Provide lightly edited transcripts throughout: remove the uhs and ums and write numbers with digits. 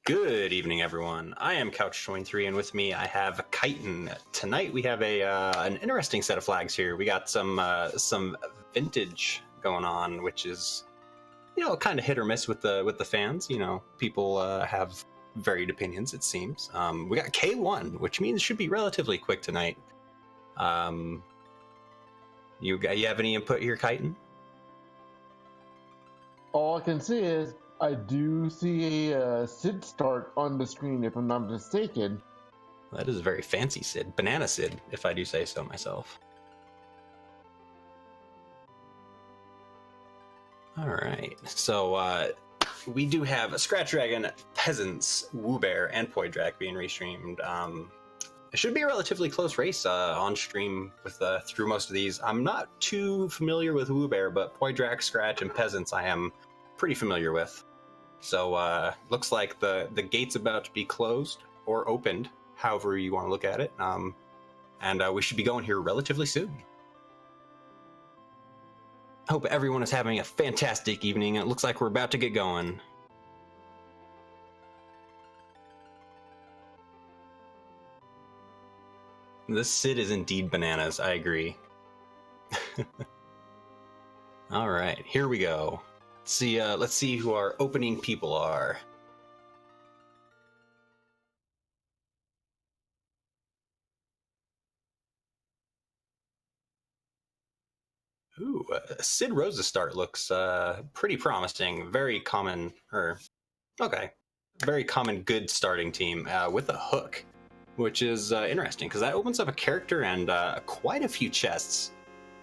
Good evening, everyone. I am Couch23, and with me I have Chitin. Tonight we have an interesting set of flags here. We got some vintage going on, which is kind of hit or miss with the fans. People have varied opinions. It seems. We got K1, which means it should be relatively quick tonight. You have any input here, Chitin? All I can say is I do see a Sid start on the screen, if I'm not mistaken. That is a very fancy Sid. Banana Sid, if I do say so myself. All right. So we do have a Scratch Dragon, Peasants, Woobear, and Poidrak being restreamed. It should be a relatively close race on stream with through most of these. I'm not too familiar with Woobear, but Poidrak, Scratch, and Peasants I am pretty familiar with. So looks like the gate's about to be closed or opened, however you want to look at it. And we should be going here relatively soon. I hope everyone is having a fantastic evening. It looks like we're about to get going. This Sid is indeed bananas, I agree. All right, here we go. Let's see who our opening people are. Ooh, Sid Rose's start looks pretty promising. Very common good starting team with a hook, which is interesting because that opens up a character and quite a few chests.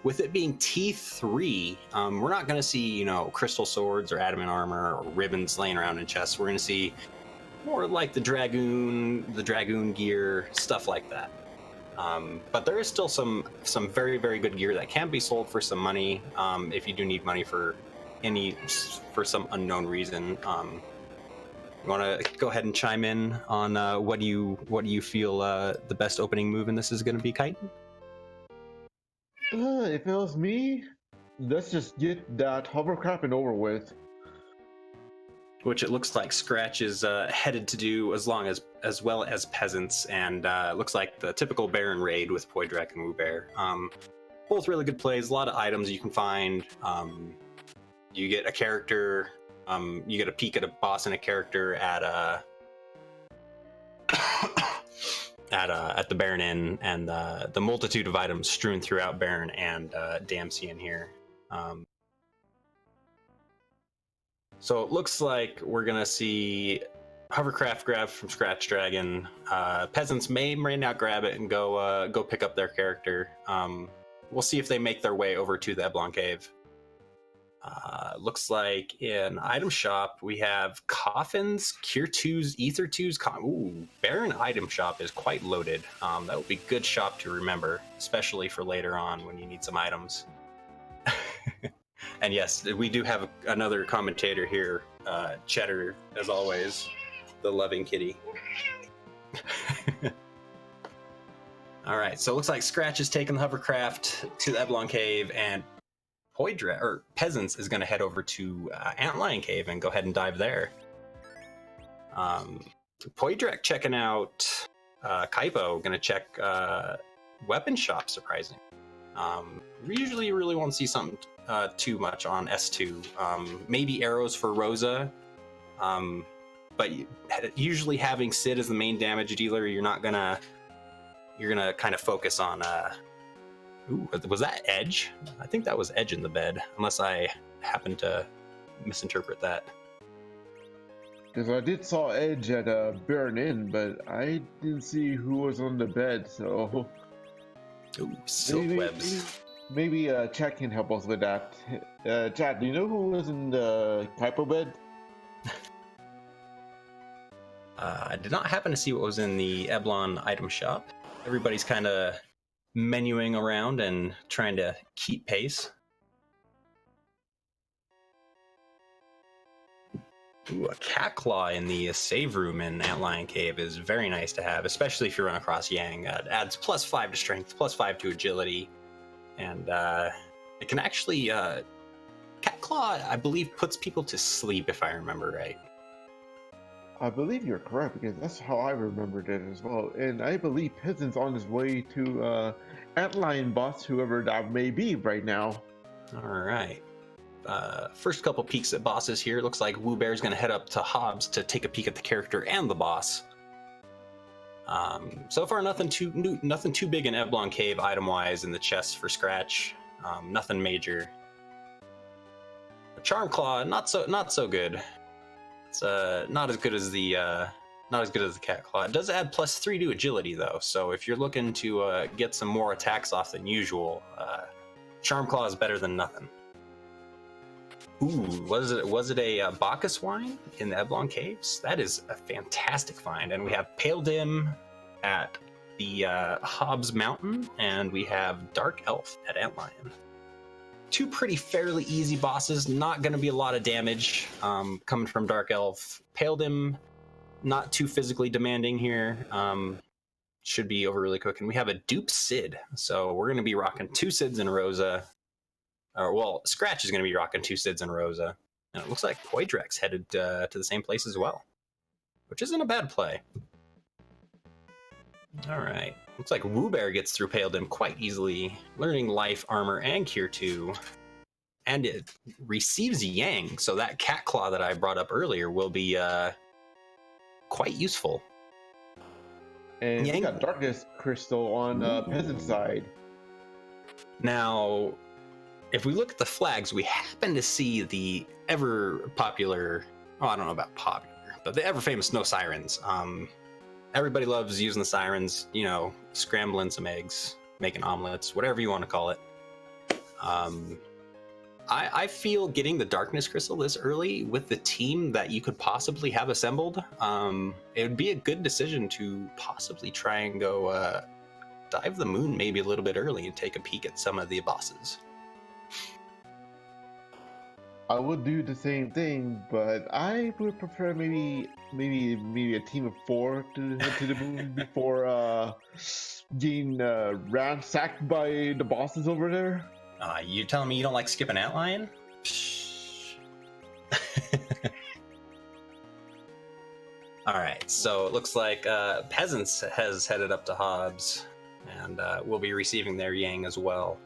With it being T3, we're not going to see, crystal swords or adamant armor or ribbons laying around in chests. We're going to see more like the dragoon gear, stuff like that. But there is still some very, very good gear that can be sold for some money if you do need money for some unknown reason. You want to go ahead and chime in on what do you feel the best opening move in this is going to be, Chitin? If it was me, let's just get that hovercraft and over with. Which it looks like Scratch is headed to do as well as Peasants, and looks like the typical Baron raid with Poidrak and Woobear. Both really good plays, a lot of items you can find. You get a character, you get a peek at a boss and a character at the Baron Inn, and the multitude of items strewn throughout Baron and Dempsey in here. So it looks like we're gonna see hovercraft grab from Scratch Dragon. Peasants may not grab it and go pick up their character. We'll see if they make their way over to the Eblon Cave. Looks like in item shop we have coffins, Cure 2s, Ether 2s. Ooh, Baron item shop is quite loaded. That would be good shop to remember, especially for later on when you need some items. And yes, we do have another commentator here, Cheddar, as always, the loving kitty. All right, so it looks like Scratch is taking the hovercraft to the Eblon Cave, and Peasants is going to head over to Antlion Cave and go ahead and dive there. Poidrak checking out Kaipo, going to check weapon shop, surprising. We usually really won't see something too much on S2. Maybe arrows for Rosa, but usually having Sid as the main damage dealer, you're gonna kind of focus on ooh, was that Edge? I think that was Edge in the bed, unless I happened to misinterpret that. Because I did saw Edge at Baron Inn, but I didn't see who was on the bed, so... Ooh, silk webs. Maybe Chad can help us with that. Chad, do you know who was in the Kaipo bed? I did not happen to see what was in the Eblon item shop. Everybody's kind of menuing around and trying to keep pace. Ooh, a cat claw in the save room in Antlion Cave is very nice to have, especially if you run across Yang. It adds +5 to strength, +5 to agility, and it can actually... Cat claw, I believe, puts people to sleep, if I remember right. I believe you're correct because that's how I remembered it as well. And I believe Peasant's on his way to Antlion boss, whoever that may be right now. All right. First couple peeks at bosses here. Looks like Woo Bear's going to head up to Hobbs to take a peek at the character and the boss. So far, nothing too big in Eblon Cave item-wise in the chest for Scratch. Nothing major. Charm Claw, not so good. It's not as good as the Cat Claw. It does add +3 to agility though, so if you're looking to get some more attacks off than usual, Charm Claw is better than nothing. Ooh, was it a Bacchus wine in the Eblon Caves? That is a fantastic find. And we have Pale Dim at the Hobbs Mountain, and we have Dark Elf at Antlion. Two pretty fairly easy bosses, not going to be a lot of damage coming from Dark Elf. Pale Dim, not too physically demanding here. Should be over really quick. And we have a dupe Sid, so we're going to be rocking 2 Sids and Rosa. Well, Scratch is going to be rocking 2 Sids and Rosa. And it looks like Poidrex headed to the same place as well, which isn't a bad play. All right. Looks like Woo Bear gets through Pale Dim quite easily, learning Life, Armor, and Cure 2. And it receives Yang, so that Cat Claw that I brought up earlier will be quite useful. And Yang... we got Darkness Crystal on Peasant's side. Now, if we look at the flags, we happen to see the ever popular, I don't know about popular, but the ever famous Snow Sirens. Everybody loves using the sirens, you know, scrambling some eggs, making omelets, whatever you want to call it. I feel getting the Darkness Crystal this early with the team that you could possibly have assembled, it would be a good decision to possibly try and go dive the moon maybe a little bit early and take a peek at some of the bosses. I would do the same thing, but I would prefer maybe a team of 4 to head to the moon before getting ransacked by the bosses over there. You telling me you don't like skipping Antlion? All right, so it looks like Peasants has headed up to Hobbs, and will be receiving their Yang as well.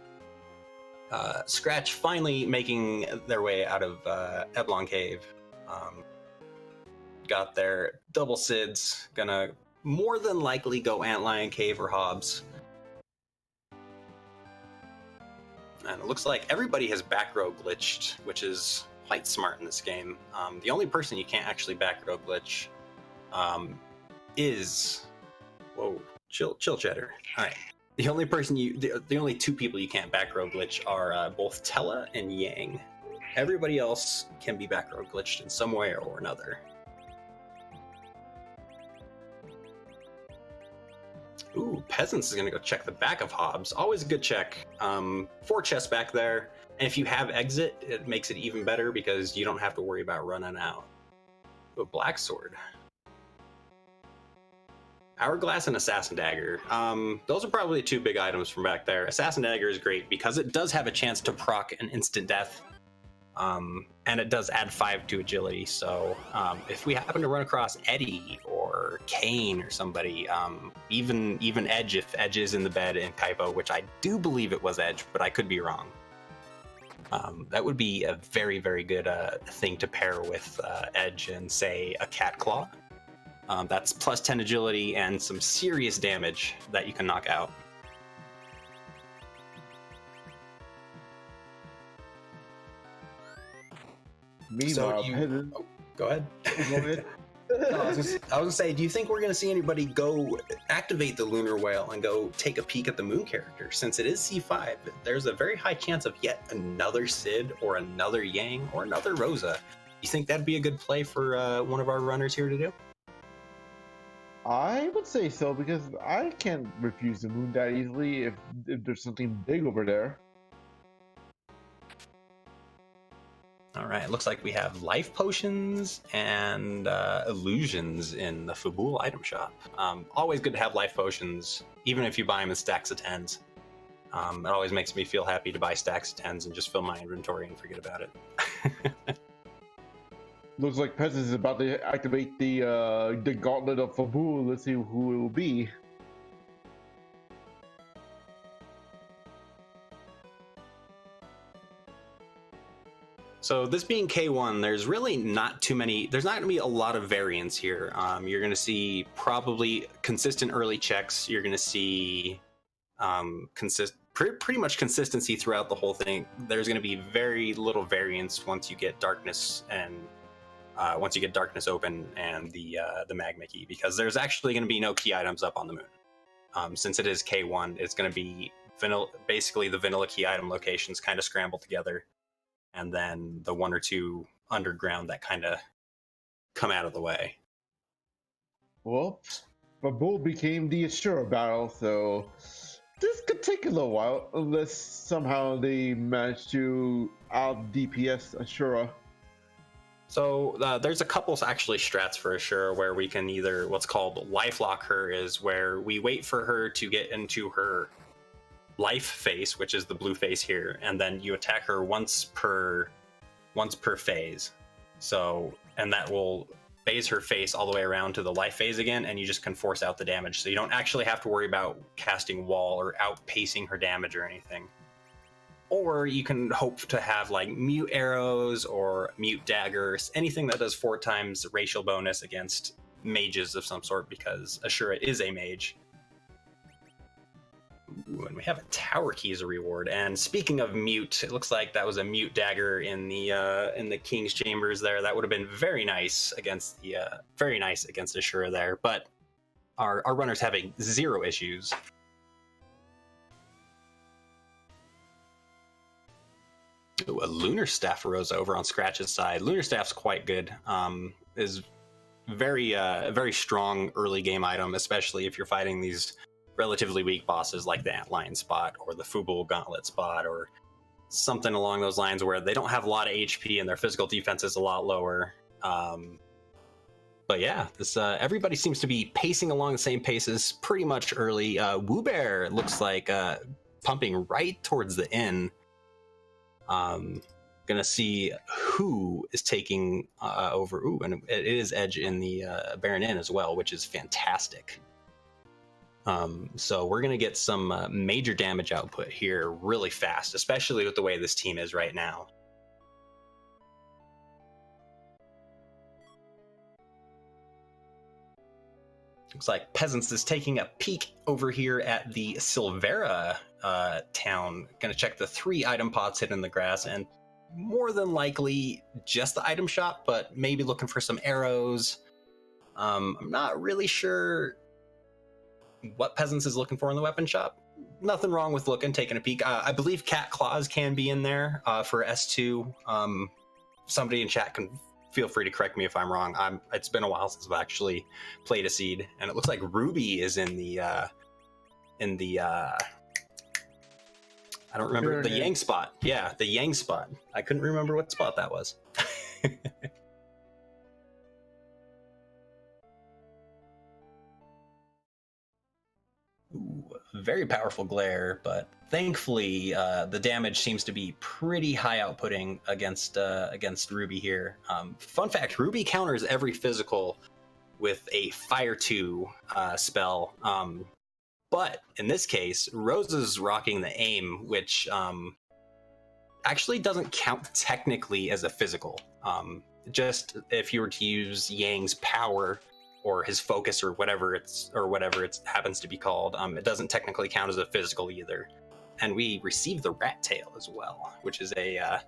Scratch finally making their way out of Eblon Cave. Got their double Sids, gonna more than likely go Antlion Cave or Hobbs. And it looks like everybody has back row glitched, which is quite smart in this game. The only person you can't actually back row glitch is... Whoa, chill cheddar. All right. The only person the only 2 people you can't back row glitch are both Tella and Yang. Everybody else can be back row glitched in some way or another. Ooh, Peasants is gonna go check the back of Hobbs. Always a good check. 4 chests back there, and if you have exit, it makes it even better because you don't have to worry about running out. Ooh, Black Sword. Hourglass and Assassin Dagger. Those are probably 2 big items from back there. Assassin Dagger is great because it does have a chance to proc an instant death. And it does add 5 to agility. So if we happen to run across Eddie or Kane or somebody, even Edge, if Edge is in the bed in Kaipo, which I do believe it was Edge, but I could be wrong. That would be a very, very good thing to pair with Edge and, say, a Cat Claw. That's +10 agility and some serious damage that you can knock out. Meanwhile, go ahead. Go ahead. I was gonna say, do you think we're gonna see anybody go activate the Lunar Whale and go take a peek at the Moon character? Since it is C5, there's a very high chance of yet another Sid or another Yang or another Rosa. You think that'd be a good play for one of our runners here to do? I would say so, because I can't refuse the moon that easily if there's something big over there. All right, looks like we have life potions and illusions in the Fabul item shop. Always good to have life potions, even if you buy them in stacks of 10s. It always makes me feel happy to buy stacks of 10s and just fill my inventory and forget about it. Looks like Peasants is about to activate the Gauntlet of Fabu. Let's see who it will be. So this being K1, there's really not too many. There's not going to be a lot of variance here. You're going to see probably consistent early checks. You're going to see pretty much consistency throughout the whole thing. There's going to be very little variance once you get darkness and once you get darkness open and the magma key, because there's actually going to be no key items up on the moon. Since it is K1, it's going to be basically the vanilla key item locations kind of scrambled together, and then the one or two underground that kind of come out of the way. Well, Fabu became the Ashura battle, so this could take a little while unless somehow they manage to out DPS Ashura. So there's a couple actually strats for Ashura where we can either what's called lifelock her, is where we wait for her to get into her life phase, which is the blue phase here, and then you attack her once per phase. So, and that will phase her face all the way around to the life phase again, and you just can force out the damage. So you don't actually have to worry about casting wall or outpacing her damage or anything. Or you can hope to have like mute arrows or mute daggers, anything that does 4 times racial bonus against mages of some sort, because Ashura is a mage. Ooh, and we have a tower key as a reward. And speaking of mute, it looks like that was a mute dagger in the King's Chambers there. That would have been very nice against Ashura there. But our runner's having 0 issues. Ooh, a Lunar Staff arose over on Scratch's side. Lunar Staff's quite good. Is very strong early game item, especially if you're fighting these relatively weak bosses like the Antlion spot or the Fubul Gauntlet spot or something along those lines where they don't have a lot of HP and their physical defense is a lot lower. But yeah, this everybody seems to be pacing along the same paces pretty much early. Wyvern looks like pumping right towards the inn. Gonna see who is taking over. Ooh, and it is Edge in the Baron Inn as well, which is fantastic. So we're going to get some major damage output here really fast, especially with the way this team is right now. Looks like Peasants is taking a peek over here at the Silvera town. Going to check the 3 item pots hidden in the grass, and more than likely just the item shop, but maybe looking for some arrows. I'm not really sure what Peasants is looking for in the weapon shop. Nothing wrong with taking a peek. I believe cat claws can be in there for S2. Somebody in chat can feel free to correct me if I'm wrong. It's been a while since I've actually played a seed, and it looks like Ruby is in the I don't remember the Yang spot. Yeah, the Yang spot. I couldn't remember what spot that was. Ooh, very powerful glare, but thankfully the damage seems to be pretty high outputting against Ruby here. Fun fact, Ruby counters every physical with a Fire 2 spell, but in this case, Rose is rocking the aim, which actually doesn't count technically as a physical. Just if you were to use Yang's power or his focus or whatever it happens to be called, it doesn't technically count as a physical either. And we receive the Rat Tail as well, which is a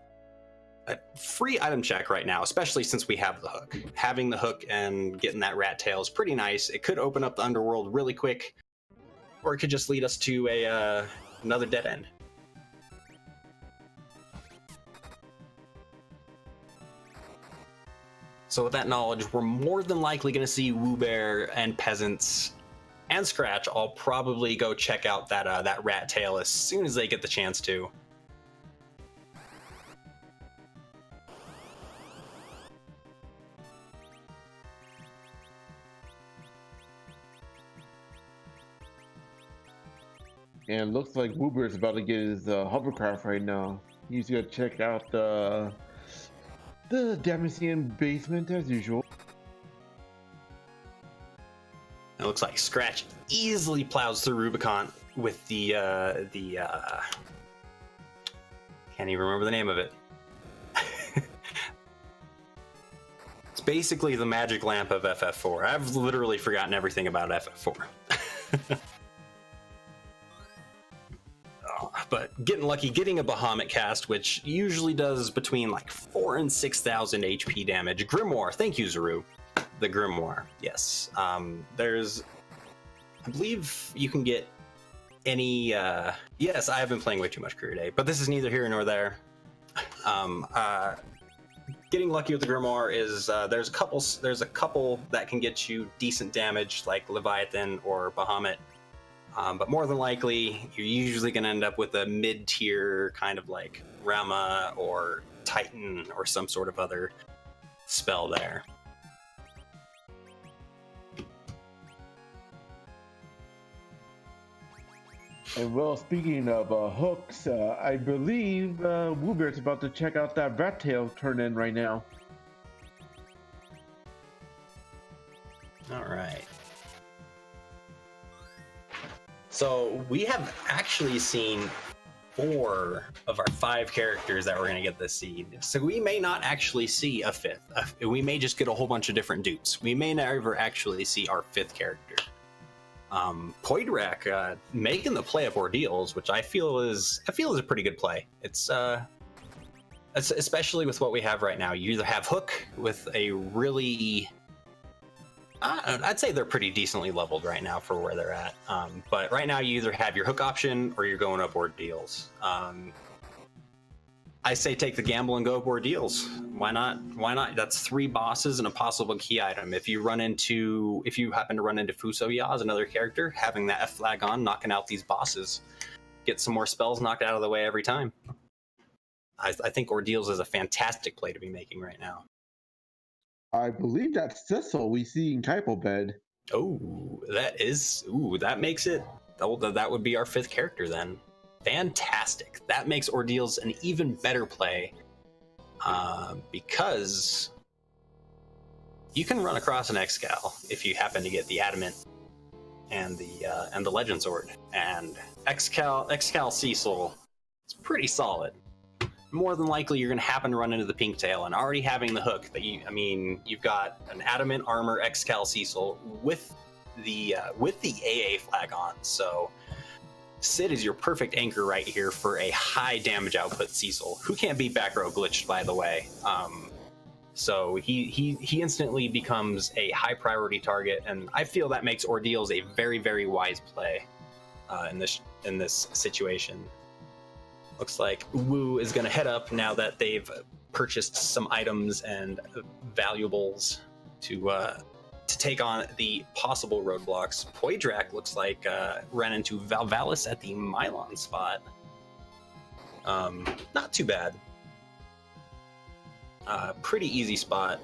free item check right now, especially since we have the hook. Having the hook and getting that Rat Tail is pretty nice. It could open up the underworld really quick, or it could just lead us to another dead end. So with that knowledge, we're more than likely going to see Wyvern and Peasants and Scratch all probably go check out that Rat Tail as soon as they get the chance to. And it looks like Woober is about to get his hovercraft right now. He's gonna check out the The Damascene basement as usual. It looks like Scratch easily plows through Rubicon with the can't even remember the name of it. It's basically the magic lamp of FF4. I've literally forgotten everything about FF4. But getting lucky, getting a Bahamut cast, which usually does between like 4,000 and 6,000 HP damage. Grimoire, thank you, Zaru. The Grimoire, yes. There's, I believe you can get any. Yes, I have been playing way too much Career Day, but this is neither here nor there. Getting lucky with the Grimoire is there's a couple that can get you decent damage, like Leviathan or Bahamut. But more than likely, you're usually going to end up with a mid-tier kind of like Rama or Titan or some sort of other spell there. And well, speaking of hooks, I believe Woobear's about to check out that rat tail turn in right now. All right. So we have actually seen 4 of our 5 characters that we're going to get this seed. So we may not actually see a 5th. We may just get a whole bunch of different dupes. We may never actually see our 5th character. Poidrak making the play of Ordeals, which I feel is a pretty good play. It's especially with what we have right now. You either have Hook with a really I'd say they're pretty decently leveled right now for where they're at. But right now you either have your Hook option or you're going up Ordeals. I say take the gamble and go up Ordeals. Why not? Why not? That's 3 bosses and a possible key item. If you happen to run into Fuso Yaz, another character, having that F flag on, knocking out these bosses, get some more spells knocked out of the way every time. I think Ordeals is a fantastic play to be making right now. I believe that's Cecil we see in Kaipo Bed. Oh, that makes it. That would be our 5th character then. Fantastic. That makes Ordeals an even better play because you can run across an Excal if you happen to get the Adamant and the Legend Sword, and Excal Cecil is pretty solid. More than likely, you're going to happen to run into the Pink Tail, and already having the Hook. You've got an Adamant Armor Excal Cecil with the AA flag on. So Sid is your perfect anchor right here for a high damage output Cecil, who can't be back row glitched, by the way. So he instantly becomes a high priority target, and I feel that makes Ordeals a very, very wise play in this situation. Looks like Wu is going to head up now that they've purchased some items and valuables to take on the possible roadblocks. Poidrak looks like ran into Valvalis at the Mylon spot. Not too bad. Pretty easy spot.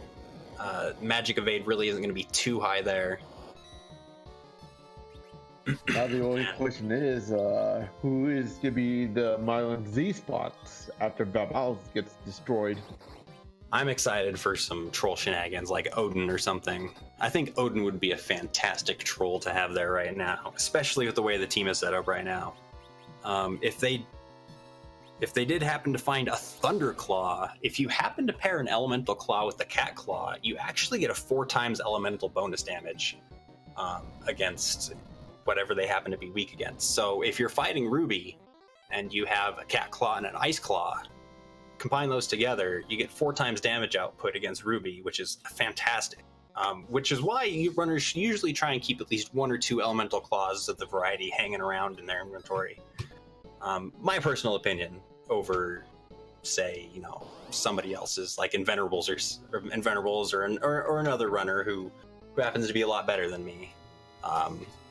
Magic Evade really isn't going to be too high there. Now the only question is, who is going to be the Mylon Z spots after Babel gets destroyed? I'm excited for some troll shenanigans like Odin or something. I think Odin would be a fantastic troll to have there right now, especially with the way the team is set up right now. If they did happen to find a Thunderclaw, if you happen to pair an Elemental Claw with the Cat Claw, you actually get a 4 times elemental bonus damage against whatever they happen to be weak against. So if you're fighting Ruby and you have a Cat Claw and an Ice Claw, combine those together, you get 4 times damage output against Ruby, which is fantastic. Which is why runners usually try and keep at least 1 or 2 Elemental Claws of the variety hanging around in their inventory. My personal opinion over, say, somebody else's, like Inventurables or another runner who happens to be a lot better than me.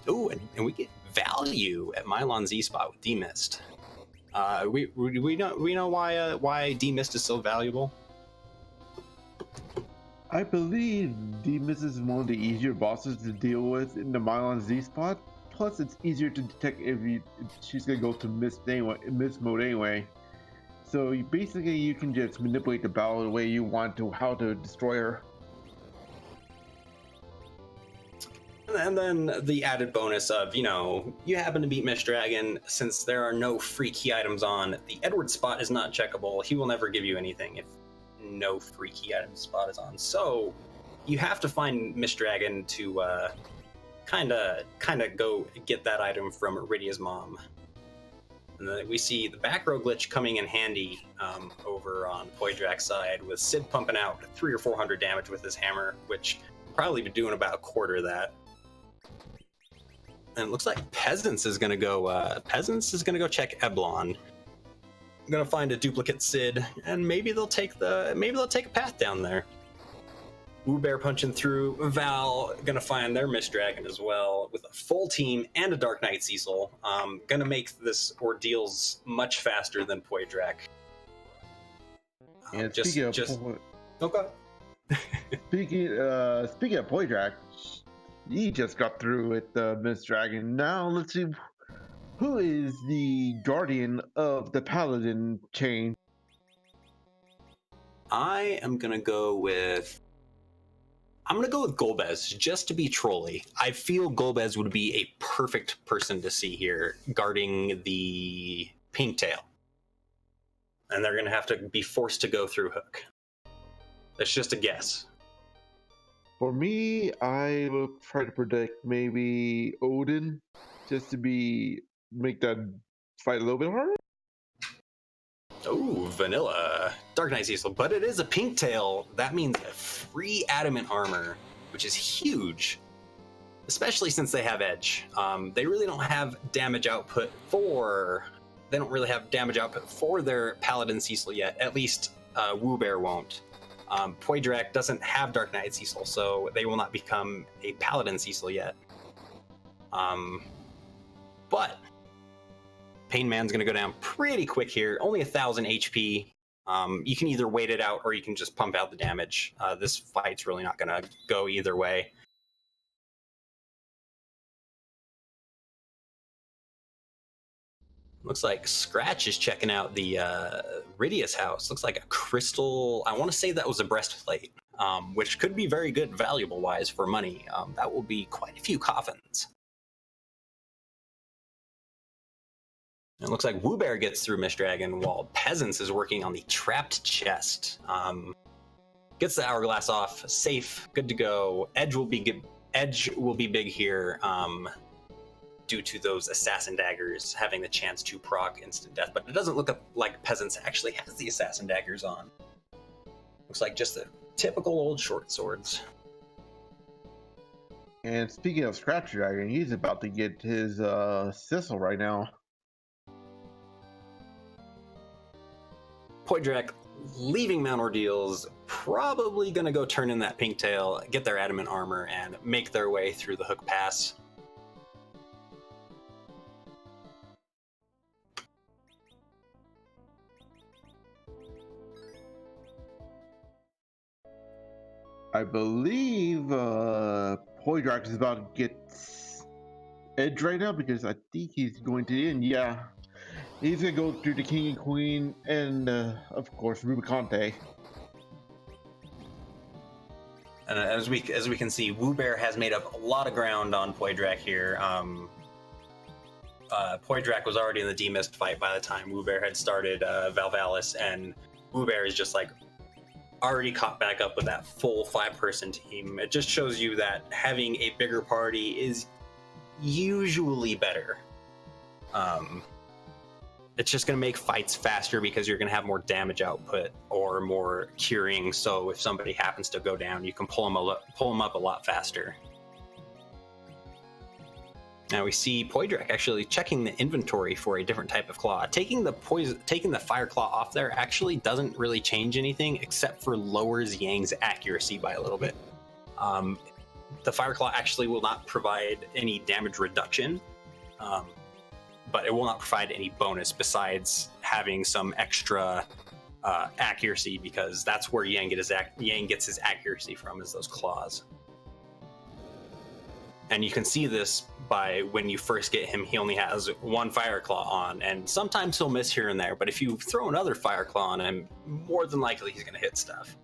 And we get value at Mylon Z spot with D-Mist. We know why D-Mist is so valuable. I believe D-Mist is one of the easier bosses to deal with in the Mylon Z spot. Plus, it's easier to detect if she's gonna go to mist mode anyway. So basically, you can just manipulate the battle the way you want to, how to destroy her. And then the added bonus of, you happen to beat Miss Dragon, since there are no free key items on, the Edward spot is not checkable. He will never give you anything if no free key item spot is on. So you have to find Miss Dragon to kind of go get that item from Iridia's mom. And then we see the back row glitch coming in handy over on Poydrak's side, with Sid pumping out 300 or 400 damage with his hammer, which probably be doing about a quarter of that. And it looks like Peasants is gonna go check Eblon. I'm gonna find a duplicate Sid, and maybe they'll take a path down there. Woobear punching through. Val gonna find their Miss Dragon as well, with a full team and a Dark Knight Cecil. Gonna make this Ordeals much faster than Poydrak. And speaking of Poydrak, he just got through with Miss Dragon. Now let's see who is the guardian of the Paladin chain. I'm gonna go with Golbez, just to be trolly. I feel Golbez would be a perfect person to see here, guarding the Pinktail. And they're gonna have to be forced to go through Hook. That's just a guess. For me, I will try to predict maybe Odin, just to make that fight a little bit harder. Oh, vanilla. Dark Knight Cecil, but it is a pink tail. That means a free adamant armor, which is huge, especially since they have edge. They really don't have damage output for their Paladin Cecil yet. At least Woobear won't. Poydrak doesn't have Dark Knight Cecil, so they will not become a Paladin Cecil yet. But Pain Man's going to go down pretty quick here. Only 1,000 HP. You can either wait it out or you can just pump out the damage. This fight's really not going to go either way. Looks like Scratch is checking out the Ridia's house. Looks like a crystal. I want to say that was a breastplate, which could be very good valuable-wise for money. That will be quite a few coffins. It looks like Woobear gets through Miss Dragon, while Peasants is working on the trapped chest. Gets the hourglass off, safe, good to go. Edge will be big here. Due to those assassin daggers having the chance to proc instant death, but it doesn't look like Peasants actually has the assassin daggers on. Looks like just the typical old short swords. And speaking of Scratch Dragon, he's about to get his Cecil right now. Poydrak leaving Mount Ordeals, probably gonna go turn in that pink tail, get their adamant armor, and make their way through the Hook Pass. I believe Poydrak is about to get Edge right now, because I think he's going to end. Yeah, he's gonna go through the King and Queen, and of course Rubicante. And as we can see, Woobear has made up a lot of ground on Poydrak here. Poydrak was already in the demist fight by the time Woobear had started Valvalis, and Woobear is just like already caught back up with that full 5-person team. It just shows you that having a bigger party is usually better. It's just going to make fights faster because you're going to have more damage output or more curing. So if somebody happens to go down, you can pull them up a lot faster. Now we see Poydrak actually checking the inventory for a different type of claw. Taking the fire claw off there actually doesn't really change anything except for lowers Yang's accuracy by a little bit. The fire claw actually will not provide any damage reduction, but it will not provide any bonus besides having some extra accuracy, because that's where Yang gets his accuracy from, is those claws. And you can see this by when you first get him, he only has one Fire Claw on, and sometimes he'll miss here and there, but if you throw another Fire Claw on him, more than likely he's going to hit stuff.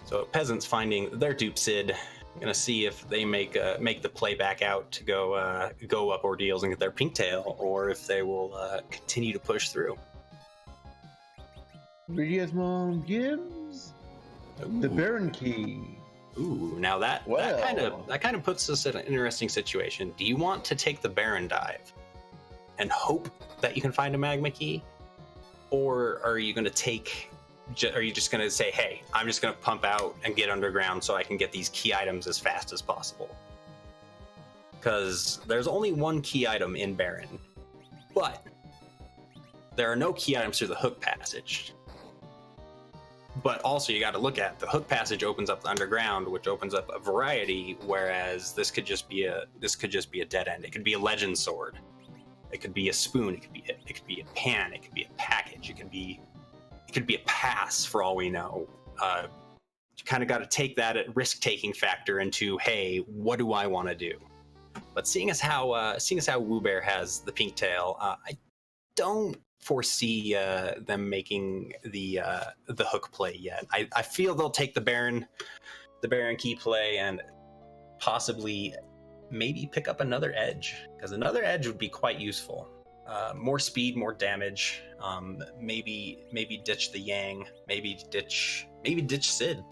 So peasants finding their dupe Sid, gonna see if they make the play back out to go up Ordeals and get their pink tail, or if they will continue to push through. Radia's mom gives the Baron key. Ooh, now that kind of puts us in an interesting situation. Do you want to take the Baron dive and hope that you can find a magma key, or are you gonna take? Are you just going to say, hey, I'm just going to pump out and get underground so I can get these key items as fast as possible? Because there's only one key item in Baron, but there are no key items through the hook passage. But also you got to look at the hook passage opens up the underground, which opens up a variety, whereas this could just be a dead end. It could be a legend sword. It could be a spoon. It could be a pan. It could be a package. It could be a pass for all we know. You kind of got to take that at risk-taking factor into, hey, what do I want to do? But seeing as how Woobear has the pink tail, I don't foresee them making the hook play yet. I feel they'll take the Baron key play and possibly maybe pick up another edge, because another edge would be quite useful. More speed, more damage. Maybe ditch the Yang. Maybe ditch Sid.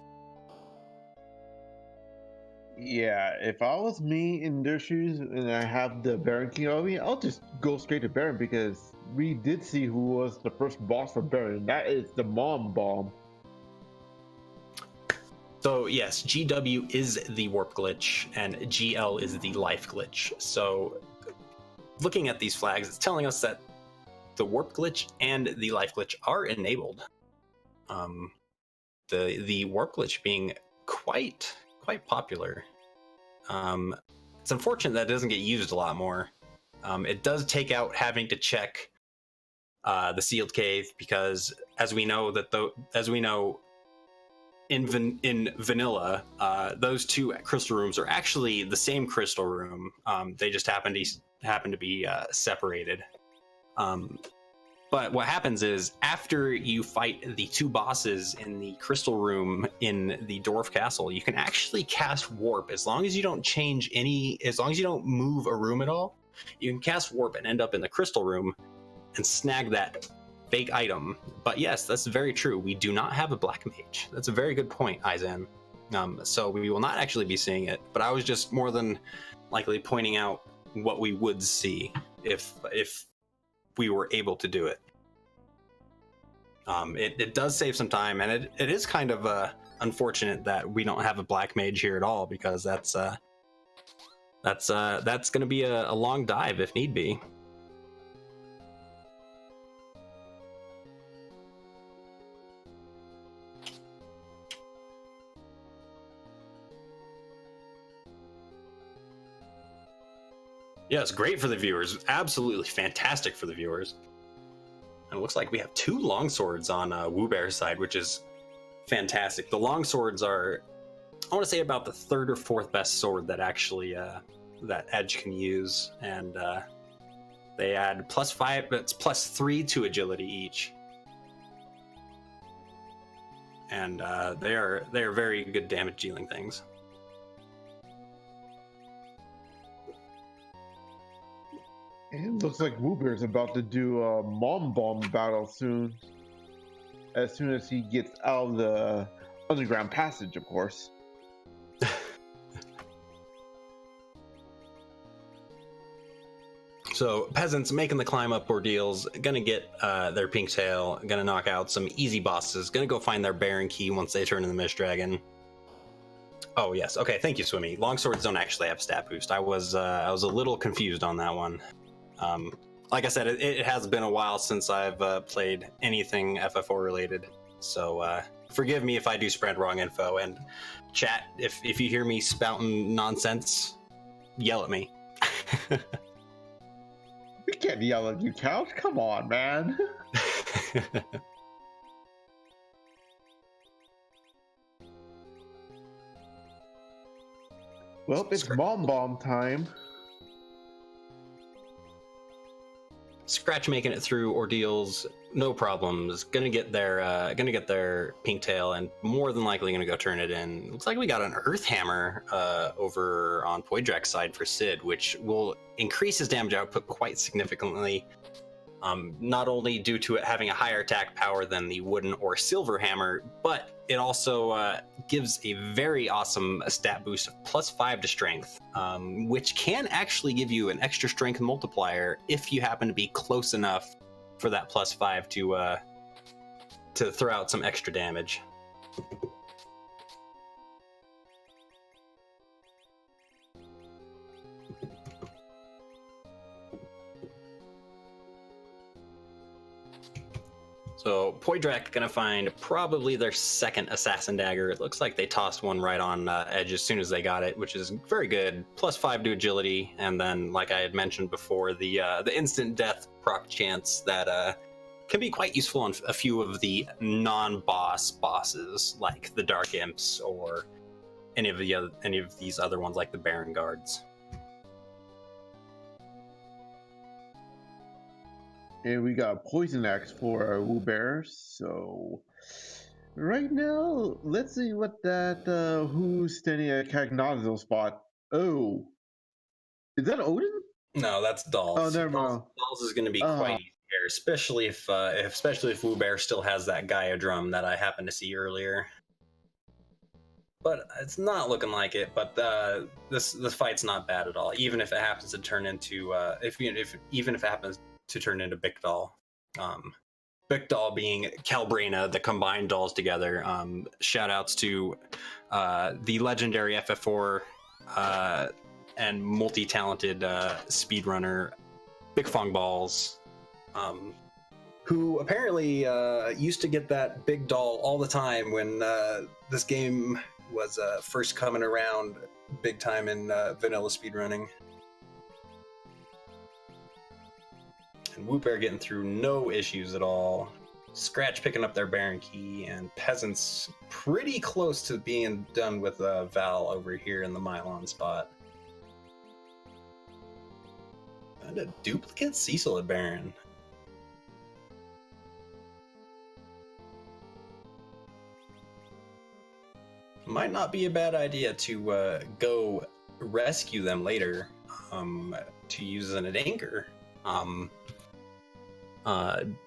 Yeah, if I was me in their shoes and I have the Baron King on me, I'll just go straight to Baron, because we did see who was the first boss for Baron. That is the Mom Bomb. So yes, GW is the warp glitch and GL is the life glitch. So looking at these flags, it's telling us that the warp glitch and the life glitch are enabled. The warp glitch being quite popular. It's unfortunate that it doesn't get used a lot more. It does take out having to check the sealed cave, because as we know in vanilla, those two crystal rooms are actually the same crystal room. They just happen to be separated. But what happens is, after you fight the two bosses in the crystal room in the dwarf castle, you can actually cast warp as long as you don't move a room at all. You can cast warp and end up in the crystal room and snag that fake item. But yes, that's very true. We do not have a black mage. That's a very good point, Izan. So we will not actually be seeing it, but I was just more than likely pointing out what we would see if we were able to do it. It does save some time, and it is kind of unfortunate that we don't have a black mage here at all, because that's going to be a long dive if need be. Yeah, it's great for the viewers. Absolutely fantastic for the viewers. And it looks like we have two longswords on Woobear's side, which is fantastic. The longswords are, I want to say, about the third or fourth best sword that actually that Edge can use, and they add +5, but it's +3 to agility each. And they are very good damage dealing things. It looks like Woobear's about to do a Mom Bomb battle soon. As soon as he gets out of the underground passage, of course. So peasants making the climb up Ordeals, gonna get their pink tail, gonna knock out some easy bosses, gonna go find their Baron key once they turn into the Mist Dragon. Oh yes, okay, thank you, Swimmy. Longswords don't actually have stat boost. I was a little confused on that one. Like I said, it has been a while since I've played anything FF4 related, so forgive me if I do spread wrong info. And chat, if you hear me spouting nonsense, yell at me. We can't yell at you, Couch. Come on, man. Well, it's bomb time. Scratch making it through Ordeals, no problems. Gonna get their pink tail, and more than likely gonna go turn it in. Looks like we got an Earth Hammer over on Poidrak's side for Sid, which will increase his damage output quite significantly. Not only due to it having a higher attack power than the wooden or silver hammer, but it also gives a very awesome stat boost of +5 to strength, which can actually give you an extra strength multiplier if you happen to be close enough for that +5 to throw out some extra damage. So Poidrak gonna find probably their second assassin dagger. It looks like they tossed one right on edge as soon as they got it, which is very good. +5 to agility, and then, like I had mentioned before, the instant death proc chance that can be quite useful on a few of the non-boss bosses, like the Dark Imps or any of these other ones, like the Baron Guards. And we got a poison axe for our Woo Bear. So right now, let's see what that who's standing at Cagnazzo spot. Oh, is that Odin? No, that's Dolls. Oh, never mind. Dolls is going to be quite easy here, especially if Woo Bear still has that Gaia drum that I happened to see earlier. But it's not looking like it. But this fight's not bad at all. Even if it happens to turn into even if it happens to turn into Big Doll. Big Doll being Calbrina, the combined dolls together. Shout outs to the legendary FF4 and multi-talented speedrunner Big Fong Balls, who apparently used to get that Big Doll all the time when this game was first coming around big time in vanilla speedrunning. And Woo Bear getting through no issues at all. Scratch picking up their Baron Key, and Peasants pretty close to being done with Val over here in the Mylon spot. And a duplicate Cecil at Baron. Might not be a bad idea to go rescue them later, to use as an anchor.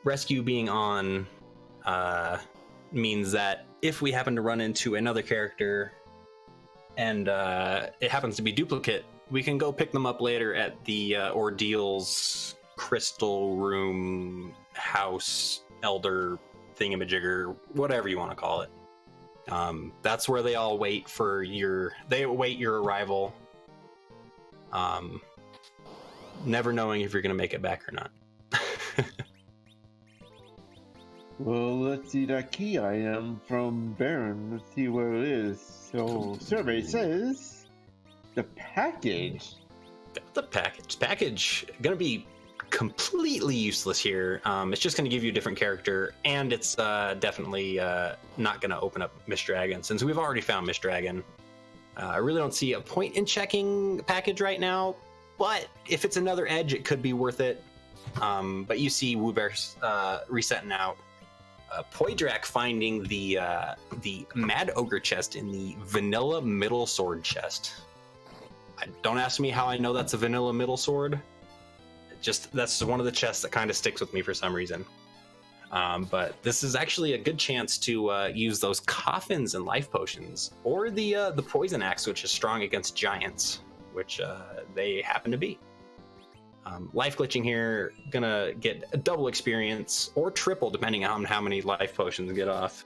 Rescue being on means that if we happen to run into another character and it happens to be duplicate, we can go pick them up later at the Ordeals Crystal Room House Elder Thingamajigger, whatever you want to call it. That's where they all wait for your arrival, never knowing if you're going to make it back or not. Well, let's see that key item from Baron. Let's see what it is. So, survey says the package. The package gonna be completely useless here. It's just gonna give you a different character, and it's definitely not gonna open up Miss Dragon, since we've already found Miss Dragon. I really don't see a point in checking package right now, but if it's another edge, it could be worth it. But you see Woo Bear resetting out. Poidrak finding the Mad Ogre chest in the vanilla middle sword chest. Don't ask me how I know that's a vanilla middle sword. That's one of the chests that kind of sticks with me for some reason. But this is actually a good chance to use those coffins and life potions, or the poison axe, which is strong against giants, which they happen to be. Life glitching here, gonna get a double experience, or triple depending on how many life potions get off.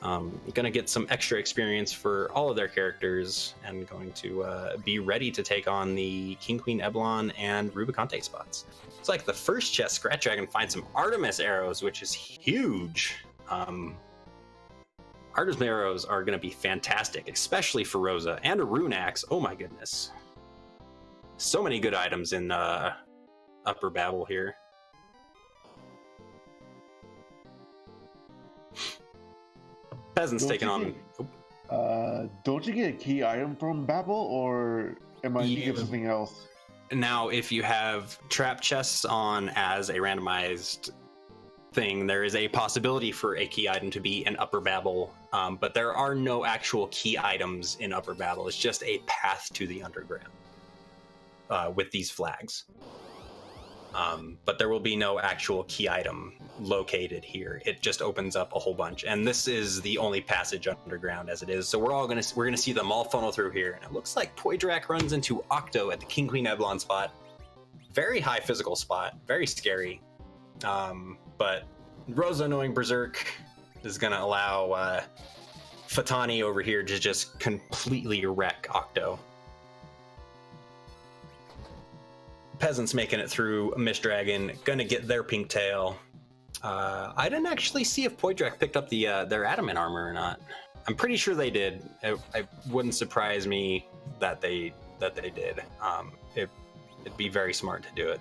Gonna get some extra experience for all of their characters, and going to be ready to take on the King, Queen, Eblon, and Rubicante spots. It's like the first chest, Scratch Dragon finds some Artemis arrows, which is huge. Artemis arrows are gonna be fantastic, especially for Rosa, and a rune axe. Oh my goodness. So many good items in Upper Babel here. Peasants taking on. Don't you get a key item from Babel, or am I thinking of something else? Now, if you have trap chests on as a randomized thing, there is a possibility for a key item to be an Upper Babel, but there are no actual key items in Upper Babel. It's just a path to the underground with these flags. But there will be no actual key item located here. It just opens up a whole bunch, and this is the only passage underground as it is. So we're gonna see them all funnel through here, and it looks like Poydrak runs into Octo at the King Queen Eblon spot. Very high physical spot, very scary. But Rosa, knowing Berserk, is gonna allow Fatani over here to just completely wreck Octo. Peasants making it through Mist Dragon, gonna get their pink tail. I didn't actually see if Poydrak picked up their adamant armor or not. I'm pretty sure they did. It wouldn't surprise me that they did. It'd be very smart to do it.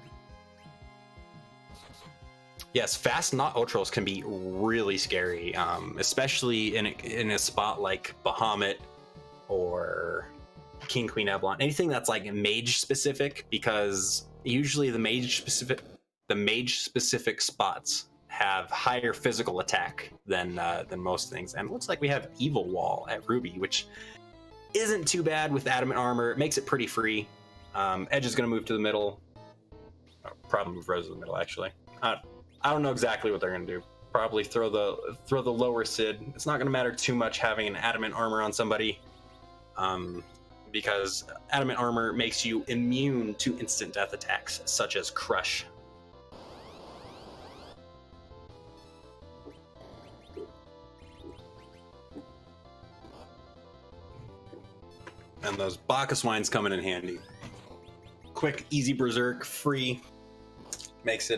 Yes, fast not ultras can be really scary, especially in a spot like Bahamut or King Queen Eblon. Anything that's like mage specific, because usually the mage specific spots have higher physical attack than most things. And it looks like we have Evil Wall at Ruby, which isn't too bad with adamant armor. It makes it pretty free. Edge is going to move to the middle. Probably move Rose to the middle, actually. I don't know exactly what they're going to do. Probably throw the lower Sid. It's not going to matter too much having an adamant armor on somebody, because adamant armor makes you immune to instant death attacks, such as Crush. And those Bacchus wines coming in handy. Quick, easy Berserk, free. Makes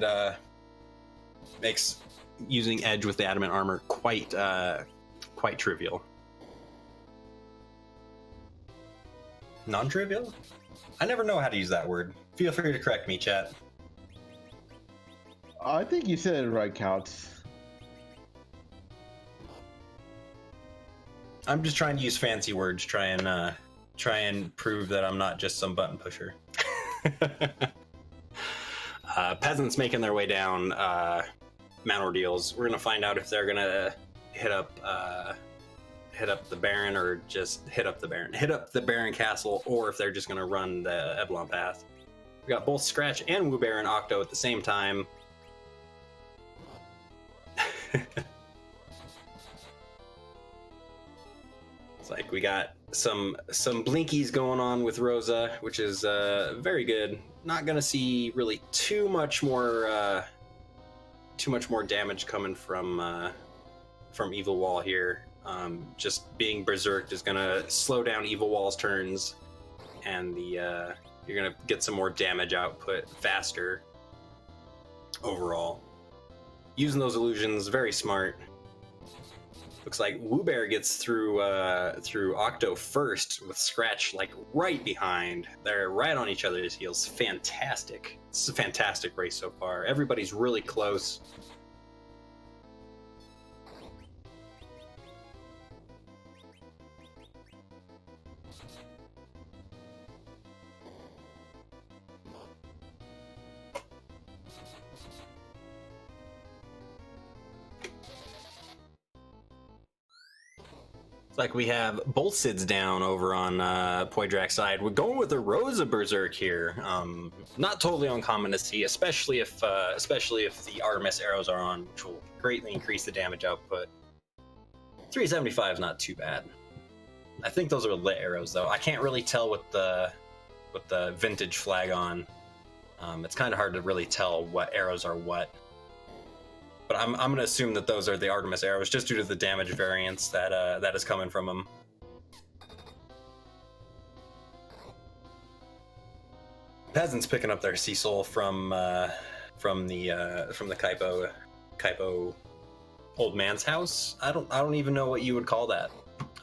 using Edge with the adamant armor quite trivial. Non-trivial? I never know how to use that word. Feel free to correct me, chat. I think you said it right, Counts. I'm just trying to use fancy words, try and prove that I'm not just some button pusher. Peasants making their way down Mount Ordeals. We're gonna find out if they're gonna hit up the Baron, or just hit up the Baron Castle, or if they're just gonna run the Eblon path. We got both Scratch and Woo Bear and Octo at the same time. It's like we got some blinkies going on with Rosa, which is very good. Not gonna see really too much more damage coming from Evil Wall here. Just being berserked is gonna slow down Evil Wall's turns, and you're gonna get some more damage output faster overall. Using those illusions, very smart. Looks like Woo Bear gets through Octo first, with Scratch like right behind. They're right on each other's heels. Fantastic. This is a fantastic race so far. Everybody's really close. It's like we have both Sids down over on Poydrak's side. We're going with a Rosa Berserk here. Not totally uncommon to see, especially if the Artemis arrows are on, which will greatly increase the damage output. 375 is not too bad. I think those are lit arrows though. I can't really tell with the vintage flag on. It's kind of hard to really tell what arrows are what. But I'm going to assume that those are the Artemis arrows, just due to the damage variance that is coming from them. Peasants picking up their Cecil from the Kaipo old man's house. I don't even know what you would call that.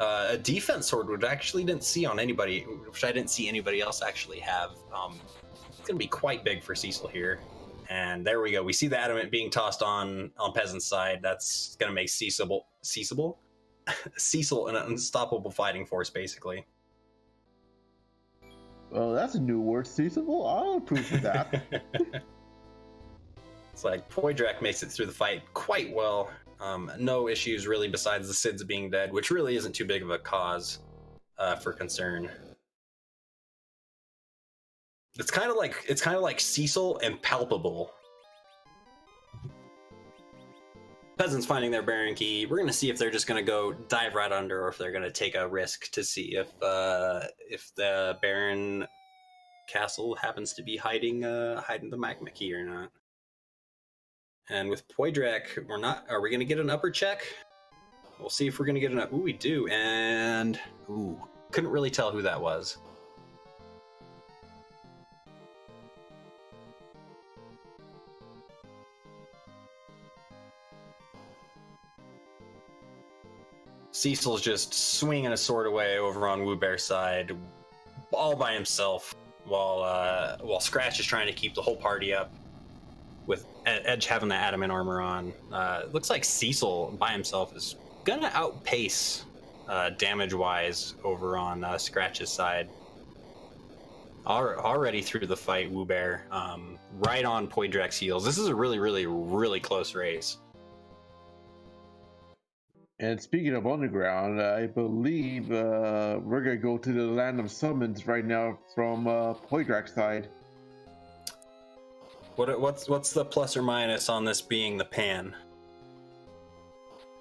A defense sword, which I actually didn't see on anybody, which I didn't see anybody else actually have. It's going to be quite big for Cecil here. And there we go. We see the adamant being tossed on Peasant's side. That's going to make Cecil Cecil an unstoppable fighting force, basically. Well, that's a new word, Cecil. I'll approve of that. It's like Poydrak makes it through the fight quite well. No issues really besides the Sids being dead, which really isn't too big of a cause for concern. It's kind of like Cecil and Palpable. Peasants finding their Baron key. We're gonna see if they're just gonna go dive right under, or if they're gonna take a risk to see if the Baron castle happens to be hiding the magma key or not. And with Poydrak, we're not. Are we gonna get an upper check? We'll see if we're gonna get an. Ooh, we do. And couldn't really tell who that was. Cecil's just swinging a sword away over on Woobear's side, all by himself, while Scratch is trying to keep the whole party up, with Edge having the adamant armor on. Looks like Cecil by himself is gonna outpace damage-wise over on Scratch's side. Already through the fight, Woobear, right on Poydrak's heels. This is a really, really, really close race. And speaking of underground, I believe we're gonna go to the land of summons right now from Poydrak's side. What's the plus or minus on this being the pan?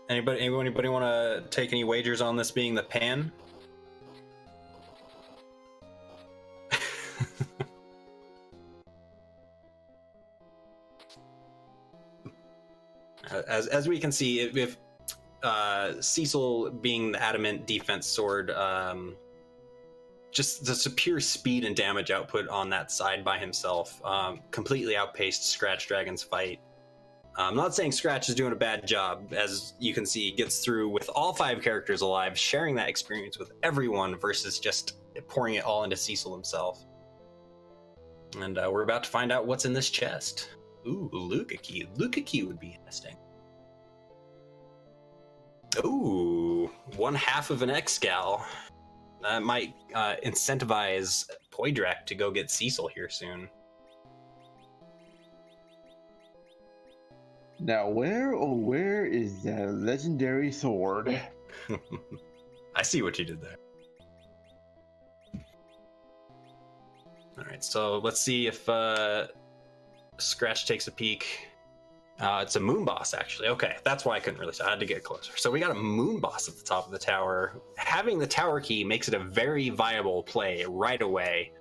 Anybody want to take any wagers on this being the pan? As we can see, if Cecil being the adamant defense sword, just the pure speed and damage output on that side by himself completely outpaced Scratch Dragon's fight. I'm not saying Scratch is doing a bad job. As you can see, he gets through with all 5 characters alive, sharing that experience with everyone versus just pouring it all into Cecil himself. And we're about to find out what's in this chest. Ooh, Luca Key. Luca Key would be interesting. Ooh, 1/2 of an X-Gal. That might incentivize Poydrak to go get Cecil here soon. Now, where is that legendary sword? I see what you did there. All right, so let's see if Scratch takes a peek. It's a moon boss, actually. Okay, that's why I couldn't really see. I had to get closer. So we got a moon boss at the top of the tower. Having the tower key makes it a very viable play right away.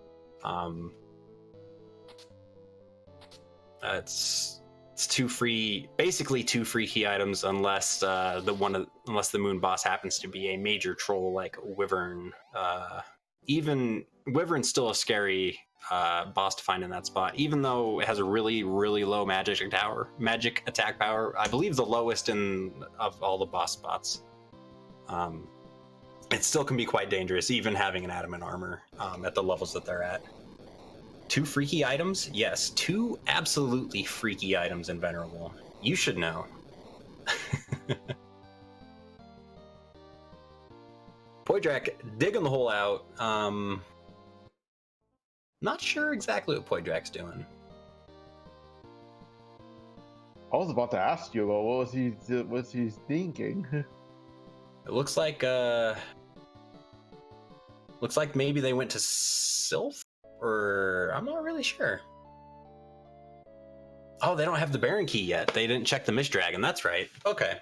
It's 2 free, basically 2 free key items, unless unless the moon boss happens to be a major troll like Wyvern. Even Wyvern's still a scary boss to find in that spot, even though it has a really, really low magic attack power. I believe the lowest of all the boss spots. It still can be quite dangerous, even having an adamant armor at the levels that they're at. 2 freaky items? Yes, 2 absolutely freaky items in Venerable. You should know. Poydrak digging the hole out. Not sure exactly what Poydrak's doing. I was about to ask you about what's he thinking. It looks like maybe they went to Sylph, or I'm not really sure. Oh, they don't have the Baron key yet. They didn't check the Mist Dragon. That's right. Okay,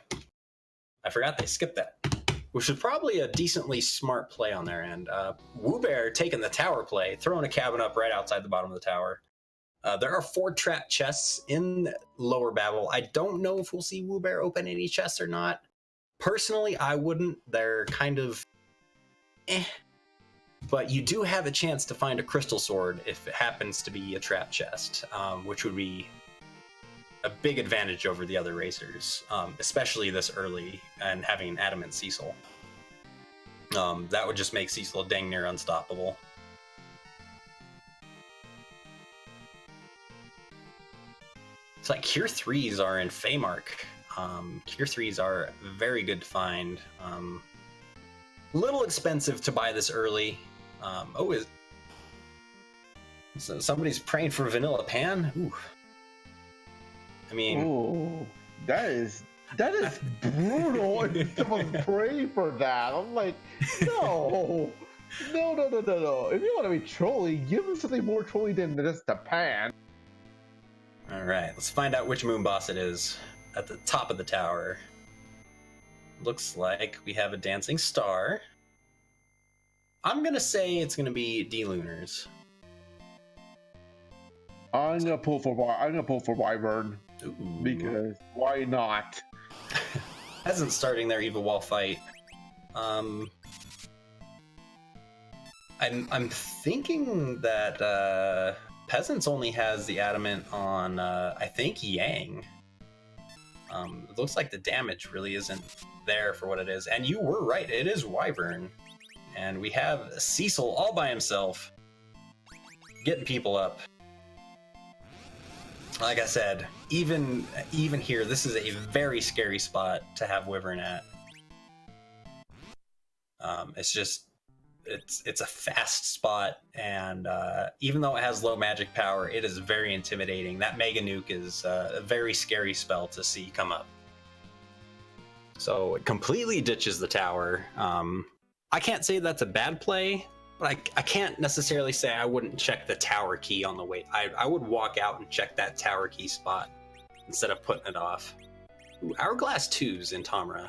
I forgot they skipped that, which is probably a decently smart play on their end. Woobear taking the tower play, throwing a cabin up right outside the bottom of the tower. There are 4 trap chests in Lower Babel. I don't know if we'll see Woobear open any chests or not. Personally, I wouldn't. They're kind of But you do have a chance to find a crystal sword if it happens to be a trap chest, which would be a big advantage over the other racers, especially this early and having an adamant Cecil. That would just make Cecil dang near unstoppable. It's like Cure 3s are in Feymark. Tier 3s are very good to find. Little expensive to buy this early. So somebody's praying for Vanilla Pan? Ooh. I mean... Oh, that is brutal. If someone pray for that, I'm like, no. No. If you want to be trolly, give them something more trolly than just the pan. Alright, let's find out which moon boss it is at the top of the tower. Looks like we have a dancing star. I'm gonna say it's gonna be D-Lunars. I'm gonna pull for Wyvern. Ooh. Because why not? Peasants starting their evil wall fight. I'm thinking that Peasants only has the adamant on I think Yang. It looks like the damage really isn't there for what it is, and you were right, it is Wyvern, and we have Cecil all by himself getting people up. Like I said, even here, this is a very scary spot to have Wyvern at. It's a fast spot, and even though it has low magic power, it is very intimidating. That Mega Nuke is a very scary spell to see come up. So it completely ditches the tower. I can't say that's a bad play, but I can't necessarily say I wouldn't check the tower key on the way. I would walk out and check that tower key spot instead of putting it off. Ooh, Hourglass 2s in Tamra.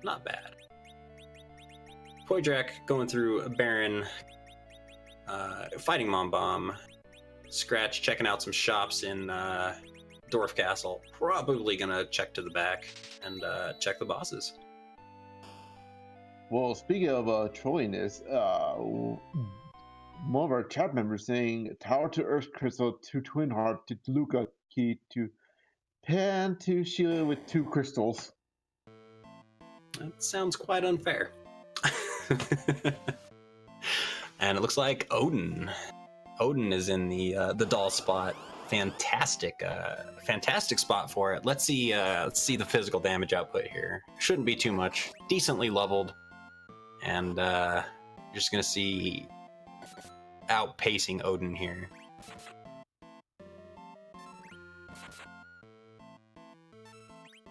Not bad. Poydrak going through Baron, fighting Mom Bomb. Scratch checking out some shops in Dwarf Castle. Probably gonna check to the back and check the bosses. Well, speaking of trolliness, one of our chat members saying Tower to Earth Crystal to Twin Heart to Luca Key to Pan to Sheila with 2 crystals. That sounds quite unfair. And it looks like Odin. Odin is in the doll spot. Fantastic spot for it. Let's see the physical damage output here. Shouldn't be too much. Decently leveled. And you're just gonna see outpacing Odin here.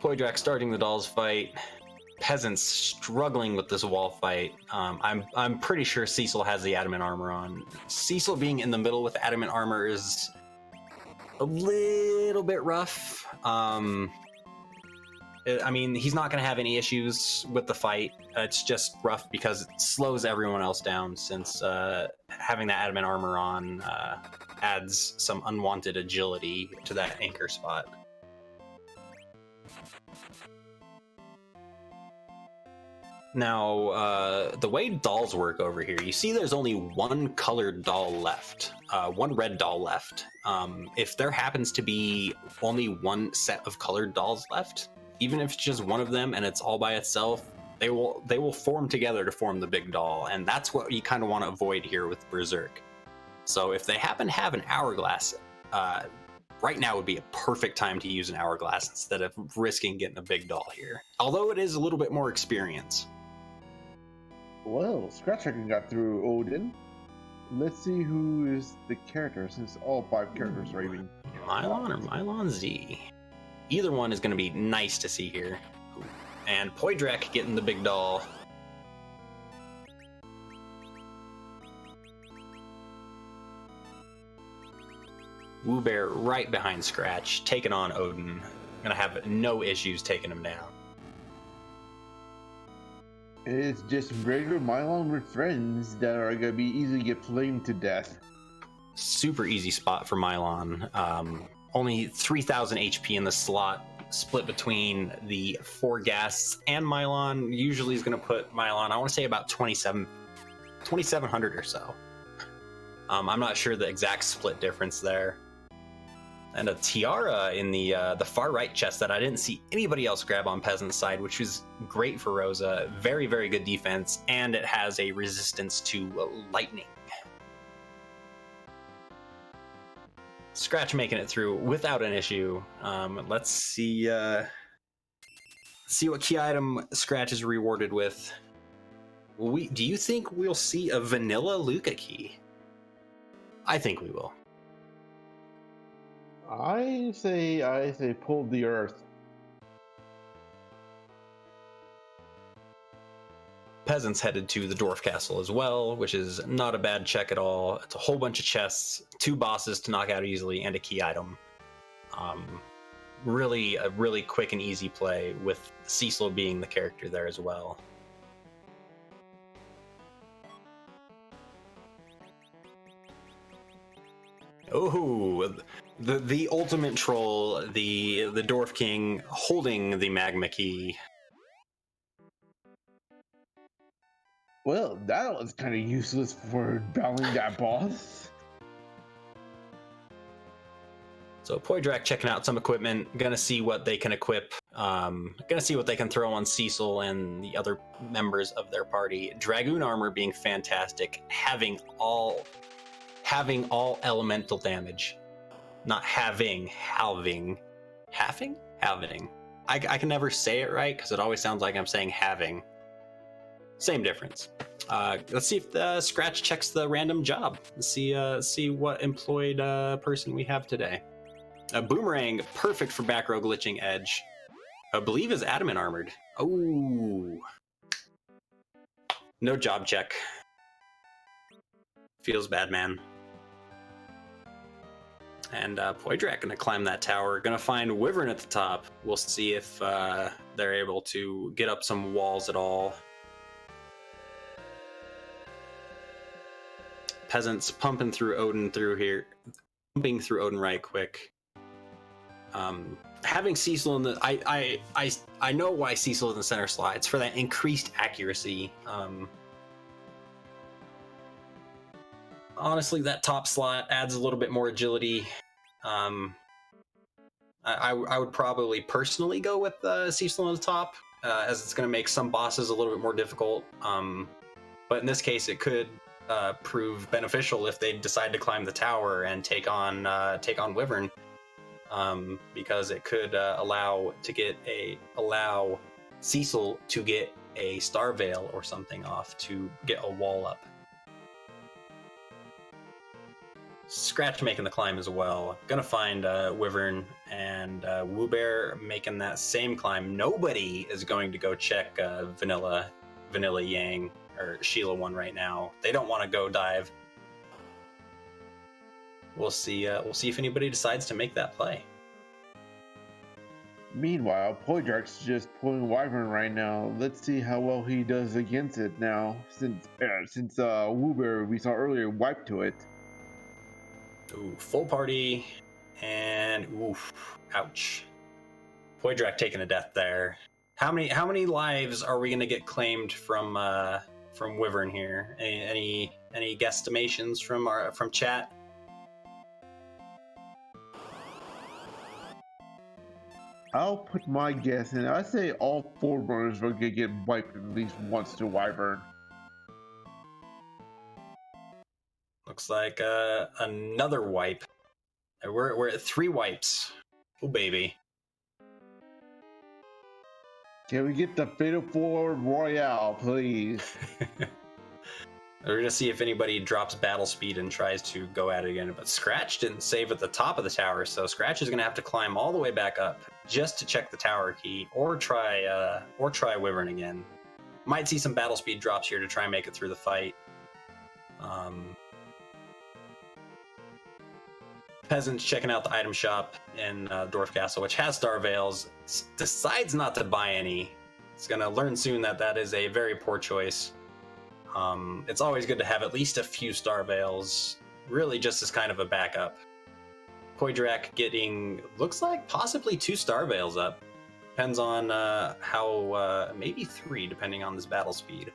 Poydrak starting the dolls fight. Peasants struggling with this wall fight. I'm pretty sure Cecil has the adamant armor on. Cecil being in the middle with adamant armor is a little bit rough. I mean, he's not going to have any issues with the fight. It's just rough because it slows everyone else down, since having that adamant armor on adds some unwanted agility to that anchor spot. Now, the way dolls work over here, you see there's only one colored doll left, one red doll left. If there happens to be only one set of colored dolls left, even if it's just one of them and it's all by itself, they will form together to form the big doll, and that's what you kind of want to avoid here with Berserk. So if they happen to have an hourglass, right now would be a perfect time to use an hourglass instead of risking getting a big doll here. Although it is a little bit more experience. Well, Scratch Dragon got through Odin. Let's see who is the character, since all 5 characters are even. Mylon or Mylon Z? Either one is going to be nice to see here. And Poydrak getting the big doll. Woobear right behind Scratch, taking on Odin. Gonna have no issues taking him down. It's just regular Mylon with friends that are gonna be easily get flamed to death. Super easy spot for Mylon. Only 3,000 HP in the slot, split between the 4 ghasts and Mylon. Usually is gonna put Mylon, I want to say about 2,700 or so. I'm not sure the exact split difference there. And a tiara in the far right chest that I didn't see anybody else grab on Peasant's side, which is great for Rosa. Very, very good defense, and it has a resistance to lightning. Scratch making it through without an issue. Let's see see what key item Scratch is rewarded with. Do you think we'll see a vanilla Luca key? I think we will. I say pull the earth. Peasants headed to the dwarf castle as well, which is not a bad check at all. It's a whole bunch of chests, 2 bosses to knock out easily, and a key item. Really a really quick and easy play, with Cecil being the character there as well. Oh, the ultimate troll, the Dwarf King holding the magma key. Well, that was kind of useless for battling that boss. So Poydrak checking out some equipment, gonna see what they can equip, gonna see what they can throw on Cecil and the other members of their party. Dragoon armor being fantastic, having all elemental damage. Not halving. I can never say it right because it always sounds like I'm saying having. Same difference. Let's see if Scratch checks the random job. Let's see what employed person we have today. A boomerang, perfect for back row glitching edge. I believe is adamant armored. Oh, no job check. Feels bad, man. And Poydrak gonna climb that tower. Gonna find Wyvern at the top. We'll see if they're able to get up some walls at all. Peasants pumping through Odin right quick. Having Cecil in the I know why Cecil is in the center slot. It's for that increased accuracy. Honestly, that top slot adds a little bit more agility. I would probably personally go with Cecil on the top, as it's going to make some bosses a little bit more difficult. But in this case, it could prove beneficial if they decide to climb the tower and take on Wyvern, because it could allow Cecil to get a Star Veil or something off to get a wall up. Scratch making the climb as well. Gonna find Wyvern and Woobear making that same climb. Nobody is going to go check Vanilla Yang or Sheila 1 right now. They don't want to go dive. We'll see if anybody decides to make that play. Meanwhile, Poydrak's just pulling Wyvern right now. Let's see how well he does against it now, since Woobear we saw earlier wiped to it. Ooh, full party, and oof, ouch. Poydrak taking a death there. How many lives are we gonna get claimed from Wyvern here? Any guesstimations from chat? I'll put my guess in. I say all 4 runners are gonna get wiped at least once to Wyvern. Looks like another wipe. We're at 3 wipes. Oh baby. Can we get the Fatal 4 Royale, please? We're gonna see if anybody drops battle speed and tries to go at it again. But Scratch didn't save at the top of the tower, so Scratch is gonna have to climb all the way back up just to check the tower key, or try Wyvern again. Might see some battle speed drops here to try and make it through the fight. Peasants checking out the item shop in Dwarf Castle, which has Star Veils. Decides not to buy any. It's gonna learn soon that is a very poor choice. It's always good to have at least a few Star Veils, really just as kind of a backup. Poydrak getting, looks like possibly 2 Star Veils up. Depends on how, maybe 3 depending on this battle speed.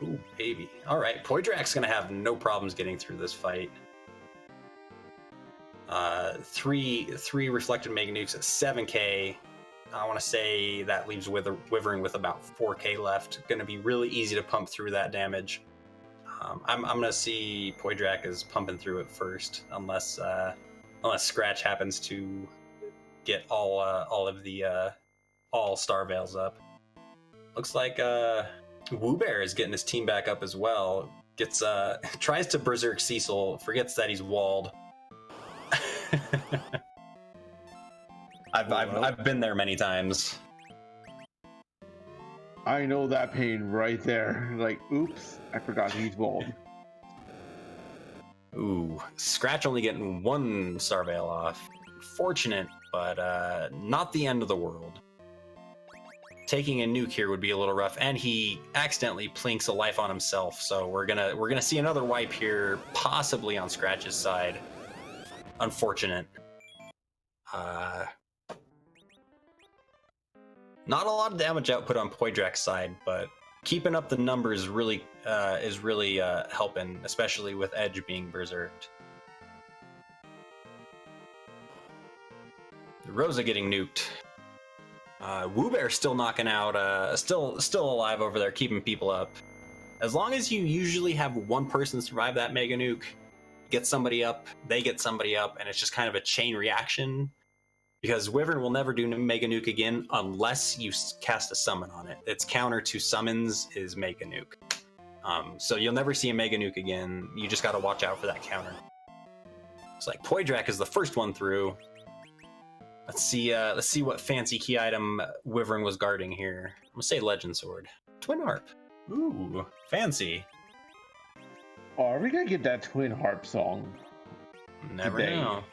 Ooh, baby. All right, Poydrak's gonna have no problems getting through this fight. 3 reflected Mega Nukes at 7k. I want to say that leaves Wyvern with about 4k left. Going to be really easy to pump through that damage. I'm going to see Poydrak is pumping through it first, unless Scratch happens to get all of the all Star Veils up. Looks like Woobear is getting his team back up as well. Gets tries to berserk Cecil, forgets that he's walled. I've been there many times. I know that pain right there. Like, oops, I forgot he's walled. Ooh, Scratch only getting one Star Veil off. Fortunate, but not the end of the world. Taking a nuke here would be a little rough, and he accidentally plinks a life on himself. So we're gonna see another wipe here, possibly on Scratch's side. Unfortunate. Not a lot of damage output on Poidrak's side, but keeping up the numbers really is really helping, especially with Edge being berserked. Rosa getting nuked. Woobear still knocking out, still alive over there, keeping people up. As long as you usually have one person survive that mega nuke, get somebody up, they get somebody up, and it's just kind of a chain reaction. Because Wyvern will never do Mega Nuke again unless you cast a summon on it. Its counter to summons is Mega Nuke. So you'll never see a Mega Nuke again. You just got to watch out for that counter. It's like Poidrak is the first one through. Let's see what fancy key item Wyvern was guarding here. I'm gonna say Legend Sword. Twin Harp. Ooh, fancy. Oh, are we gonna get that Twin Harp song? Never know.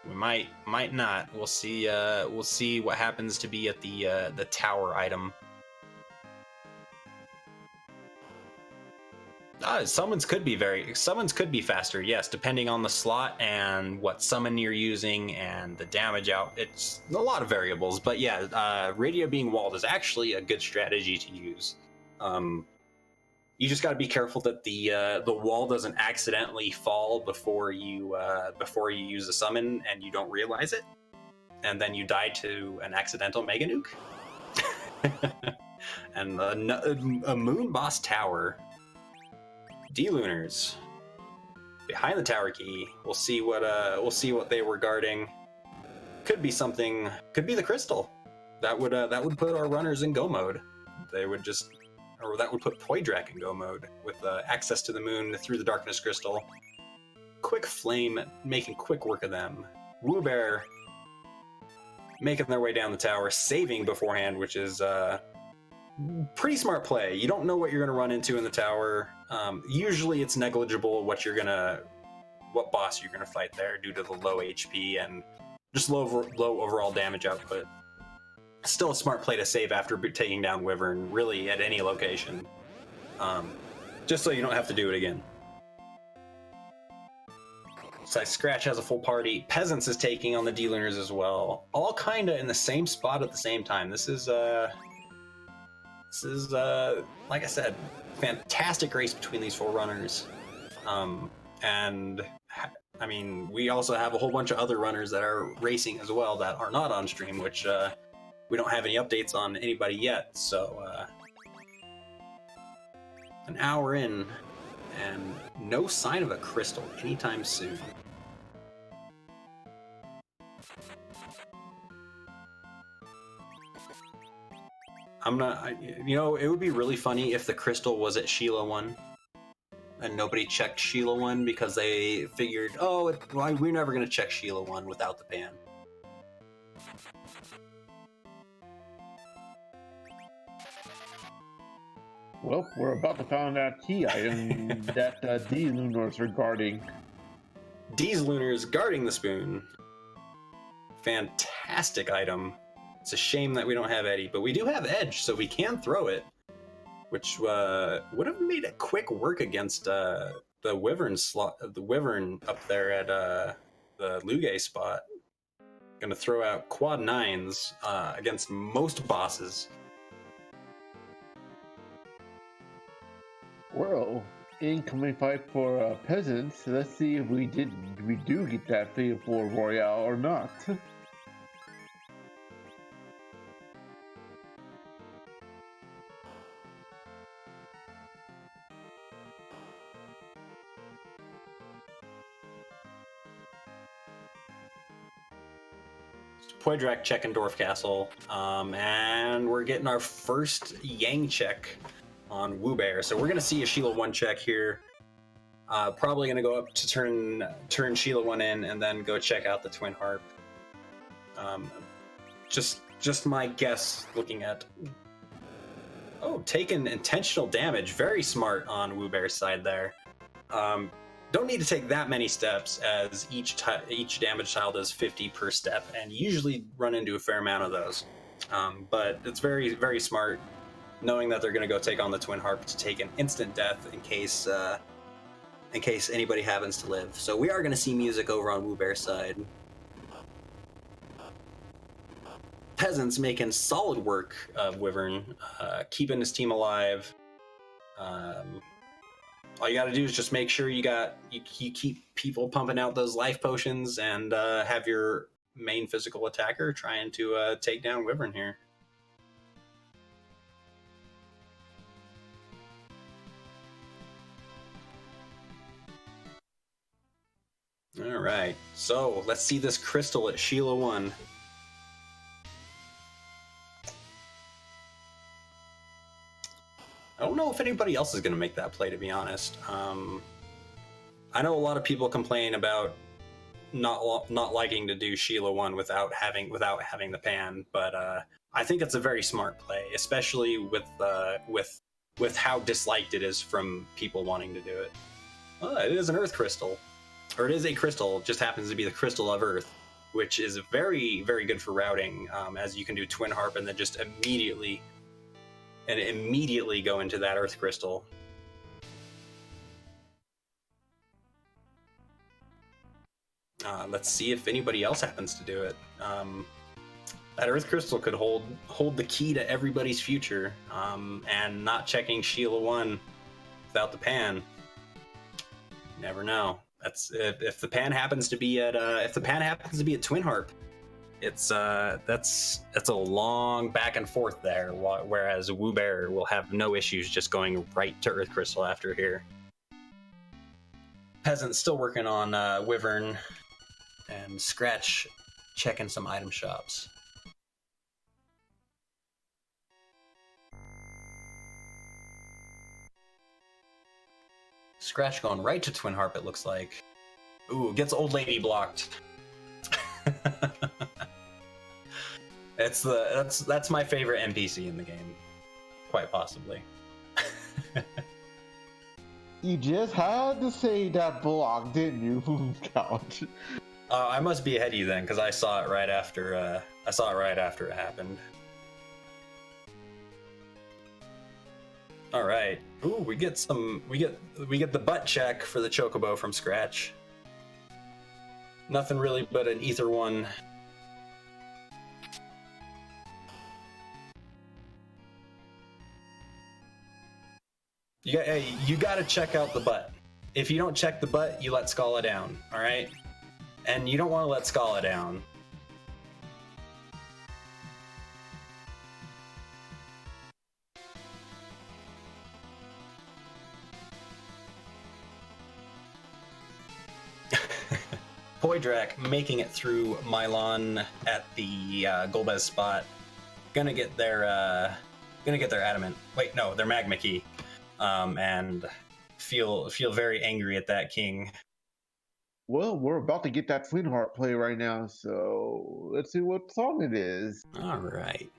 We might not. We'll see. We'll see what happens to be at the tower item. Summons could be faster. Yes, depending on the slot and what summon you're using and the damage out. It's a lot of variables, but yeah, radio being walled is actually a good strategy to use. You just got to be careful that the wall doesn't accidentally fall before you use a summon and you don't realize it, and then you die to an accidental Mega Nuke. And a Moon Boss Tower. D-Lunars behind the tower key. We'll see what they were guarding. Could be something. Could be the crystal. That would put our runners in go mode. They would just. Or that would put Poidrak in go mode with access to the moon through the darkness crystal. Quick Flame making quick work of them. Woobear making their way down the tower, saving beforehand, which is pretty smart play. You don't know what you're going to run into in the tower. Usually it's negligible what boss you're going to fight there due to the low HP and just low overall damage output. Still a smart play to save after taking down Wyvern, really at any location. Just so you don't have to do it again. So Scratch has a full party. Peasants is taking on the D-Lunars as well. All kinda in the same spot at the same time. This is like I said, fantastic race between these four runners. And I mean, we also have a whole bunch of other runners that are racing as well that are not on stream, which we don't have any updates on anybody yet, so an hour in, and no sign of a crystal anytime soon. It would be really funny if the crystal was at Sheila 1, and nobody checked Sheila 1 because they figured, we're never going to check Sheila 1 without the ban. Well, we're about to find that key item that D-Lunars are guarding. D-Lunars guarding the spoon. Fantastic item. It's a shame that we don't have Eddie, but we do have Edge, so we can throw it, which would have made it quick work against the Wyvern up there at the Luge spot. Gonna throw out quad 9s against most bosses. Well, incoming fight for peasants. Let's see if we do get that Fatal 4 Royale or not. Poydrak checking Dwarf Castle, and we're getting our first Yang check on Woobear. So we're gonna see a Sheila 1 check here. Probably gonna go up to turn Sheila 1 in, and then go check out the Twin Harp. Just my guess, looking at. Oh, taking intentional damage. Very smart on Woobear's side there. Don't need to take that many steps, as each damage tile does 50 per step, and usually run into a fair amount of those. But it's very, very smart, knowing that they're going to go take on the Twin Harp to take an instant death in case anybody happens to live. So we are going to see music over on Woobear's side. Peasants making solid work of Wyvern, keeping his team alive. All you got to do is just make sure you keep people pumping out those life potions, and have your main physical attacker trying to take down Wyvern here. All right, so let's see this crystal at Sheila 1. I don't know if anybody else is going to make that play, to be honest. I know a lot of people complain about not liking to do Sheila 1 without having the pan, but I think it's a very smart play, especially with how disliked it is from people wanting to do it. It is an Earth crystal, or it is a crystal. It just happens to be the Crystal of Earth, which is very, very good for routing, as you can do Twin Harp and then just immediately go into that Earth crystal. Let's see if anybody else happens to do it. That Earth crystal could hold the key to everybody's future, and not checking Sheila 1 without the pan. Never know. That's if the pan happens to be at Twin Harp. That's a long back and forth there, whereas Woobear will have no issues just going right to Earth Crystal after here. Peasant's still working on Wyvern, and Scratch checking some item shops. Scratch going right to Twin Harp, it looks like. Ooh, gets Old Lady blocked. That's my favorite NPC in the game, quite possibly. You just had to say that block, didn't you, Couch? I must be ahead of you then, because I saw it right after it happened. All right. Ooh, we get the butt check for the Chocobo from Scratch. Nothing really but an Ether 1. You gotta check out the butt. If you don't check the butt, you let Scala down, all right? And you don't want to let Scala down. Poydrak making it through Mylon at the Golbez spot. Gonna get their adamant. Wait, no, their magma key. And feel very angry at that king. Well, we're about to get that Twin Harp play right now, so let's see what song it is. All right.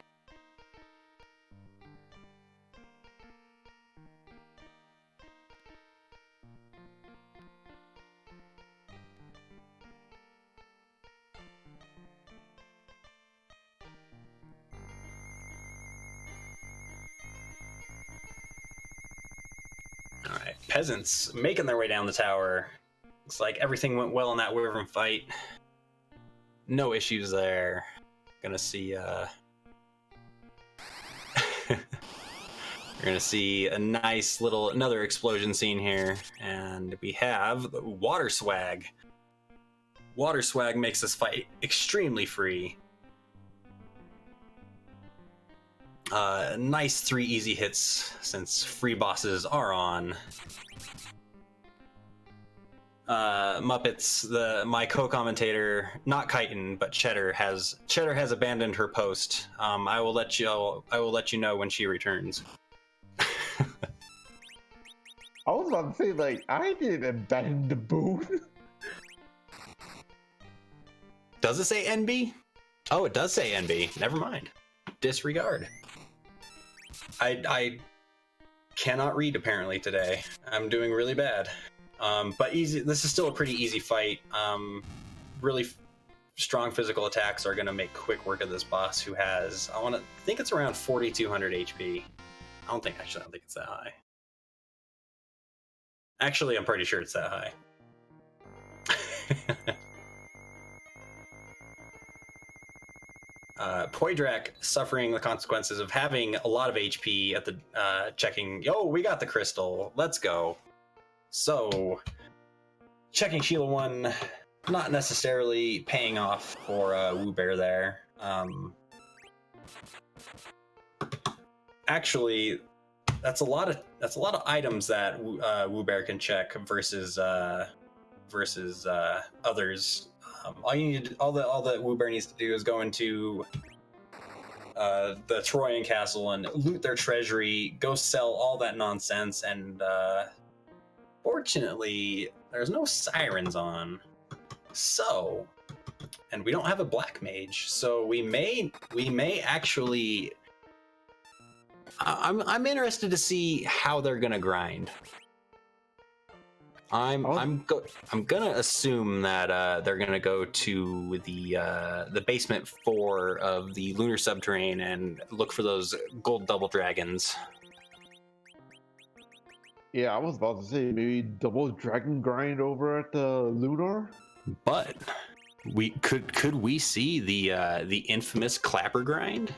All right, peasants making their way down the tower. Looks like everything went well in that Wyvern fight. No issues there. Gonna see we're gonna see a nice another explosion scene here, and we have Water Swag. Water Swag makes this fight extremely free. Nice 3 easy hits since free bosses are on. Muppets, my co-commentator, not Chitin, but Cheddar has abandoned her post. I will let you know when she returns. I was about to say, like, I didn't abandon the boon. Does it say NB? Oh, it does say NB. Never mind. Disregard. I cannot read apparently today. I'm doing really bad. But easy. This is still a pretty easy fight. Really strong physical attacks are going to make quick work of this boss, who has, I think it's around 4,200 HP. I don't think it's that high. Actually, I'm pretty sure it's that high. Poidrak suffering the consequences of having a lot of HP at the checking. Oh, we got the crystal. Let's go. So, checking Sheila 1, not necessarily paying off for Woo Bear there. Actually, that's a lot of items that Woo Bear can check versus others. All that Woo Bear needs to do is go into the Troyan castle and loot their treasury, go sell all that nonsense, and fortunately, there's no sirens on. So, and we don't have a black mage, so we may actually. I'm interested to see how they're gonna grind. I'm gonna assume that they're gonna go to the basement 4 of the Lunar subterrane and look for those gold double dragons. Yeah, I was about to say maybe double dragon grind over at the Lunar. But we could we see the infamous clapper grind?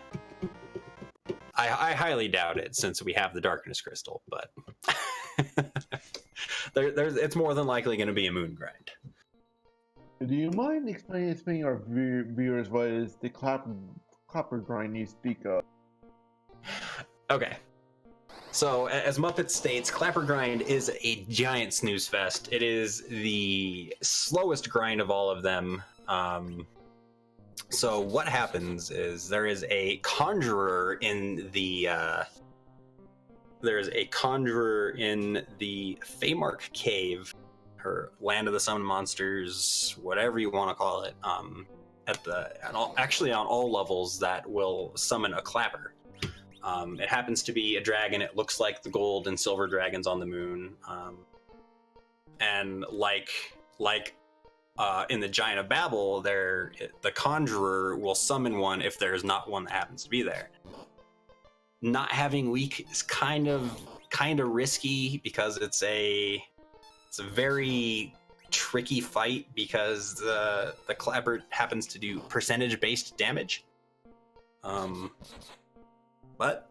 I highly doubt it, since we have the darkness crystal, but it's more than likely going to be a moon grind. Do you mind explaining our viewers what is the clapper grind you speak of? Okay. So, as Muppet states, Clapper Grind is a giant snooze fest. It is the slowest grind of all of them. So what happens is there is a conjurer in the Feymark Cave, or Land of the Summoned Monsters, whatever you want to call it. Actually on all levels, that will summon a clapper. It happens to be a dragon. It looks like the gold and silver dragons on the moon. And like in the Giant of Babel, the conjurer will summon one if there's not one that happens to be there. Not having weak is kind of risky, because it's a very tricky fight, because the clapper happens to do percentage-based damage. But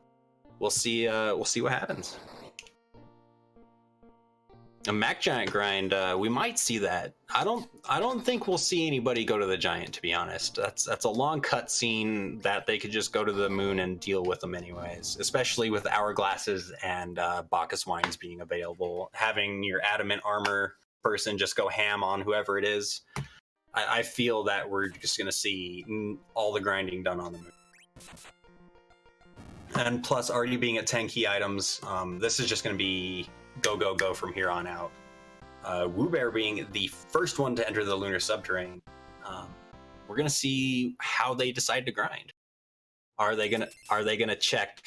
we'll see what happens. A Mac Giant grind, we might see that. I don't think we'll see anybody go to the Giant, to be honest. That's a long cut scene that they could just go to the moon and deal with them anyways, especially with hourglasses and Bacchus wines being available. Having your adamant armor person just go ham on whoever it is. I feel that we're just going to see all the grinding done on the moon. And plus, already being at 10 key items, this is just going to be go from here on out. Woo Bear being the first one to enter the Lunar subterrane, we're going to see how they decide to grind. Are they going to check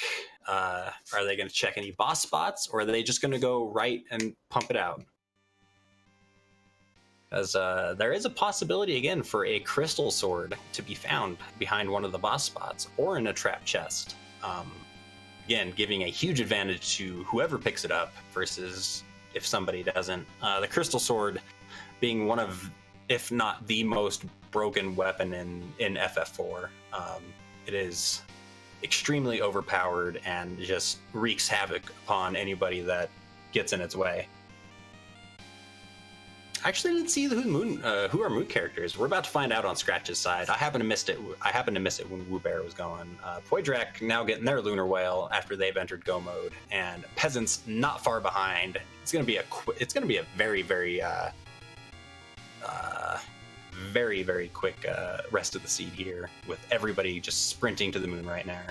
any boss spots, or are they just going to go right and pump it out? Because there is a possibility again for a crystal sword to be found behind one of the boss spots, or in a trap chest. Again, giving a huge advantage to whoever picks it up versus if somebody doesn't. The crystal sword being one of, if not the most broken weapon in FF4. It is extremely overpowered and just wreaks havoc upon anybody that gets in its way. I actually didn't see who our moon characters. We're about to find out on Scratch's side. I happened to miss it when Woo Bear was going. Poidrak now getting their Lunar Whale after they've entered Go mode, and Peasants not far behind. It's gonna be a very, very Very, very quick rest of the seed here, with everybody just sprinting to the moon right now.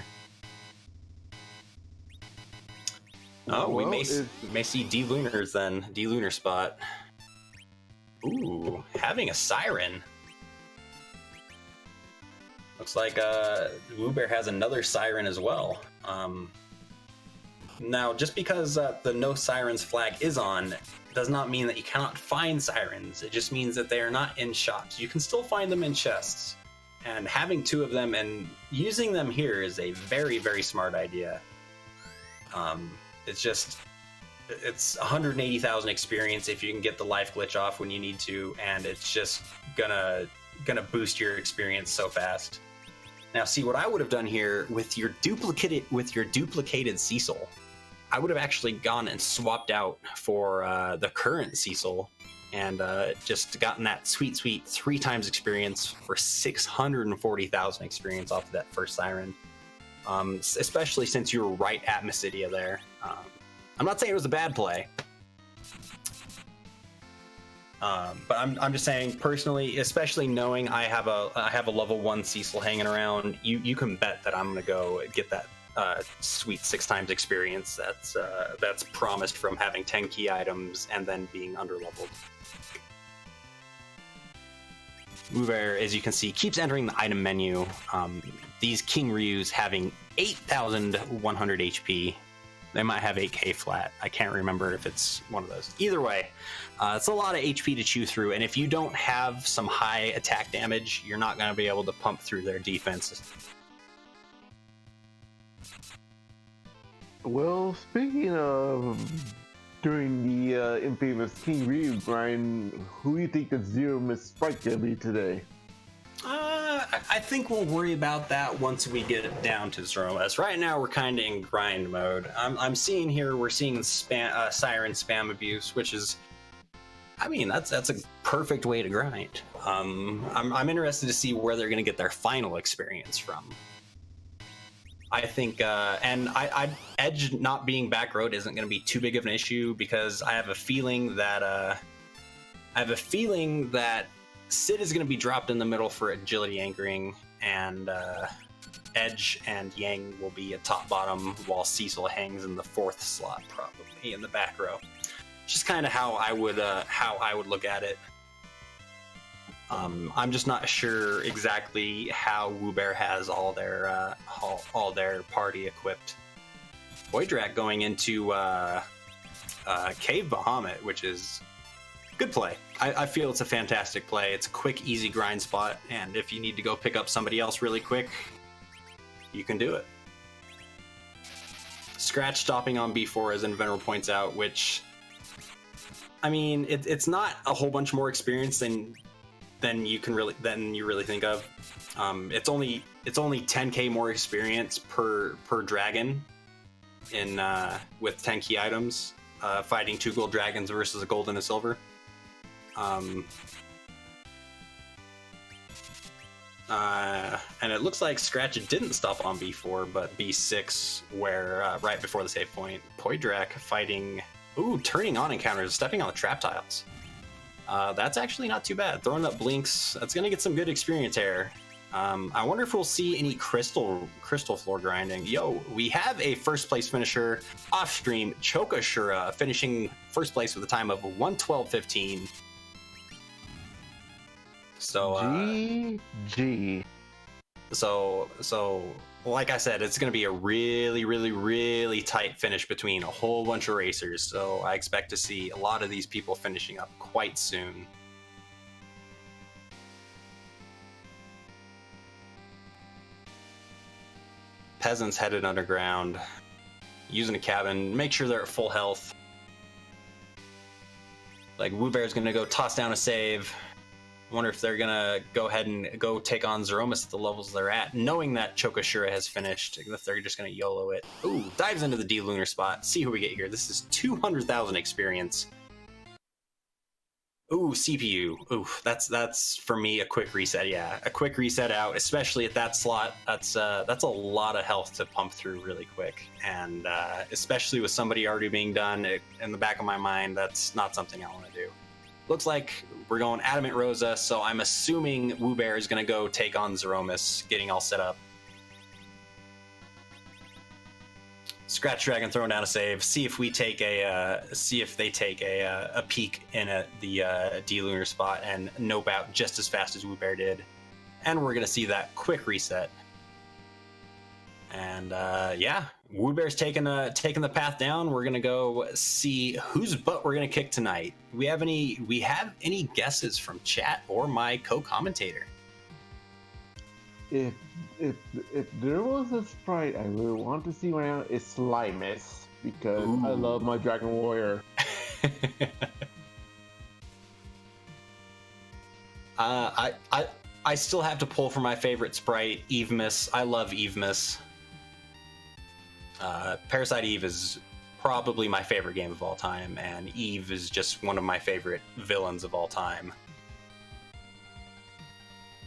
Oh, well, we may see D-Lunars then. D-Lunar spot. Ooh, having a Siren. Looks like Woobear has another Siren as well. Now, just because the no sirens flag is on does not mean that you cannot find sirens. It just means that they are not in shops. You can still find them in chests. And having two of them and using them here is a very, very smart idea. It's 180,000 experience if you can get the life glitch off when you need to, and it's just gonna boost your experience so fast. Now, see what I would have done here with your duplicated Cecil. I would have actually gone and swapped out for the current Cecil, and just gotten that sweet 3 times experience for 640,000 experience off of that first Siren. Especially since you were right at Mysidia there. I'm not saying it was a bad play, but I'm just saying personally, especially knowing I have a level 1 Cecil hanging around, you can bet that I'm gonna go get that sweet 6 times experience that's promised from having 10 key items and then being underleveled. Wyvern, as you can see, keeps entering the item menu. These King Ryus having 8,100 HP. They might have 8k flat. I can't remember if it's one of those. Either way, it's a lot of HP to chew through, and if you don't have some high attack damage, you're not going to be able to pump through their defenses. Well, speaking of during the infamous King Ryu grind, who do you think the Zeromus fight gonna be today? I think we'll worry about that once we get it down to Zeromus. Right now, we're kind of in grind mode. I'm seeing here, we're seeing Siren spam abuse, which is, I mean, that's a perfect way to grind. I'm interested to see where they're going to get their final experience from. I think, and Edge not being back road isn't going to be too big of an issue, because I have a feeling that Sid is going to be dropped in the middle for agility anchoring, and Edge and Yang will be at top bottom, while Cecil hangs in the 4th slot, probably in the back row. Just kind of how I would look at it. I'm just not sure exactly how Woobear has all their party equipped. Voidrak going into Cave Bahamut, which is good play. I feel it's a fantastic play. It's a quick, easy grind spot, and if you need to go pick up somebody else really quick, you can do it. Scratch stopping on B4, as Inveneral points out, which, I mean, it's not a whole bunch more experience than you really think of. It's only 10k more experience per dragon in with 10 key items, fighting 2 gold dragons versus a gold and a silver. And it looks like Scratch didn't stop on B4, but B6, where right before the save point, Voidrak fighting, turning on encounters, stepping on the trap tiles. That's actually not too bad. Throwing up blinks, that's gonna get some good experience here. I wonder if we'll see any crystal floor grinding. Yo, we have a first place finisher off stream, Chokashura, finishing first place with a time of 1:12:15. So GG. So like I said, it's going to be a really, really, really tight finish between a whole bunch of racers. So I expect to see a lot of these people finishing up quite soon. Peasants headed underground, using a cabin, make sure they're at full health. Like, Woobear's going to go toss down a save. I wonder if they're gonna go ahead and go take on Zeromus at the levels they're at, knowing that Chokashura has finished, if they're just gonna YOLO it. Ooh, dives into the D-Lunar spot. See who we get here. This is 200,000 experience. Ooh, CPU. Ooh, that's for me a quick reset. Yeah, a quick reset out, especially at that slot. That's a lot of health to pump through really quick, and especially with somebody already being done, in the back of my mind, that's not something I want to do. looks like we're going Adamant Rosa, so I'm assuming Woobear is going to go take on Zeromus, getting all set up. Scratch Dragon throwing down a save. See if we take a they take a peek in at the D Lunar spot and nope out just as fast as Woobear did, and we're gonna see that quick reset. And yeah, Woobear's taking the path down. We're gonna go see whose butt we're gonna kick tonight. We have any guesses from chat or my co-commentator? If there was a sprite I really want to see right now, it's Slimus, because I love my Dragon Warrior. I still have to pull for my favorite sprite, Evemus. I love Evemus. Parasite Eve is probably my favorite game of all time, and Eve is just one of my favorite villains of all time.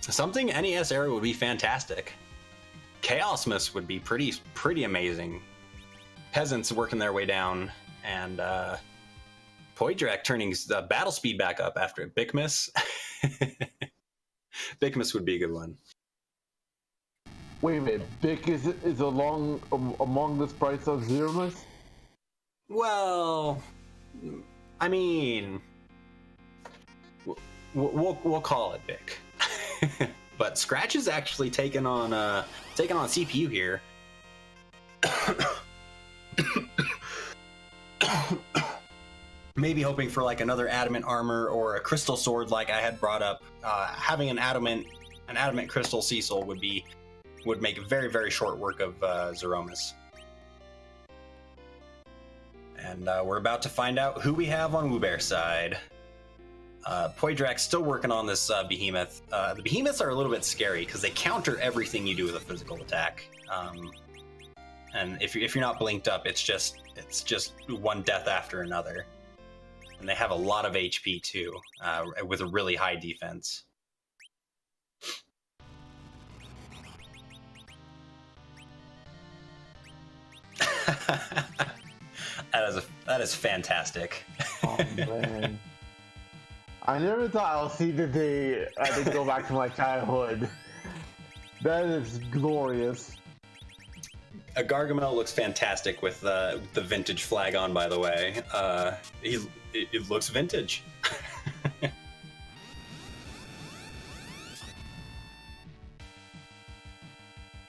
Something NES era would be fantastic. Chaosmus would be pretty amazing. Peasants working their way down, and Poidrak turning battle speed back up after Bikmus. Bikmus would be a good one. Wait a minute, Bick is among the sprites of Zeromus? Well, I mean, we'll call it Bick. But Scratch is actually taking on CPU here. Maybe hoping for like another adamant armor or a crystal sword, like I had brought up. Having an adamant crystal Cecil would make very, very short work of Zeromus. And we're about to find out who we have on Woobear's side. Poidrak's still working on this behemoth. The behemoths are a little bit scary because they counter everything you do with a physical attack. And if you're not blinked up, it's just one death after another. And they have a lot of HP too, with a really high defense. That is fantastic. Oh man. I never thought I'll see the day I could go back to my childhood. That is glorious. A Gargamel looks fantastic with the vintage flag on, by the way. It looks vintage.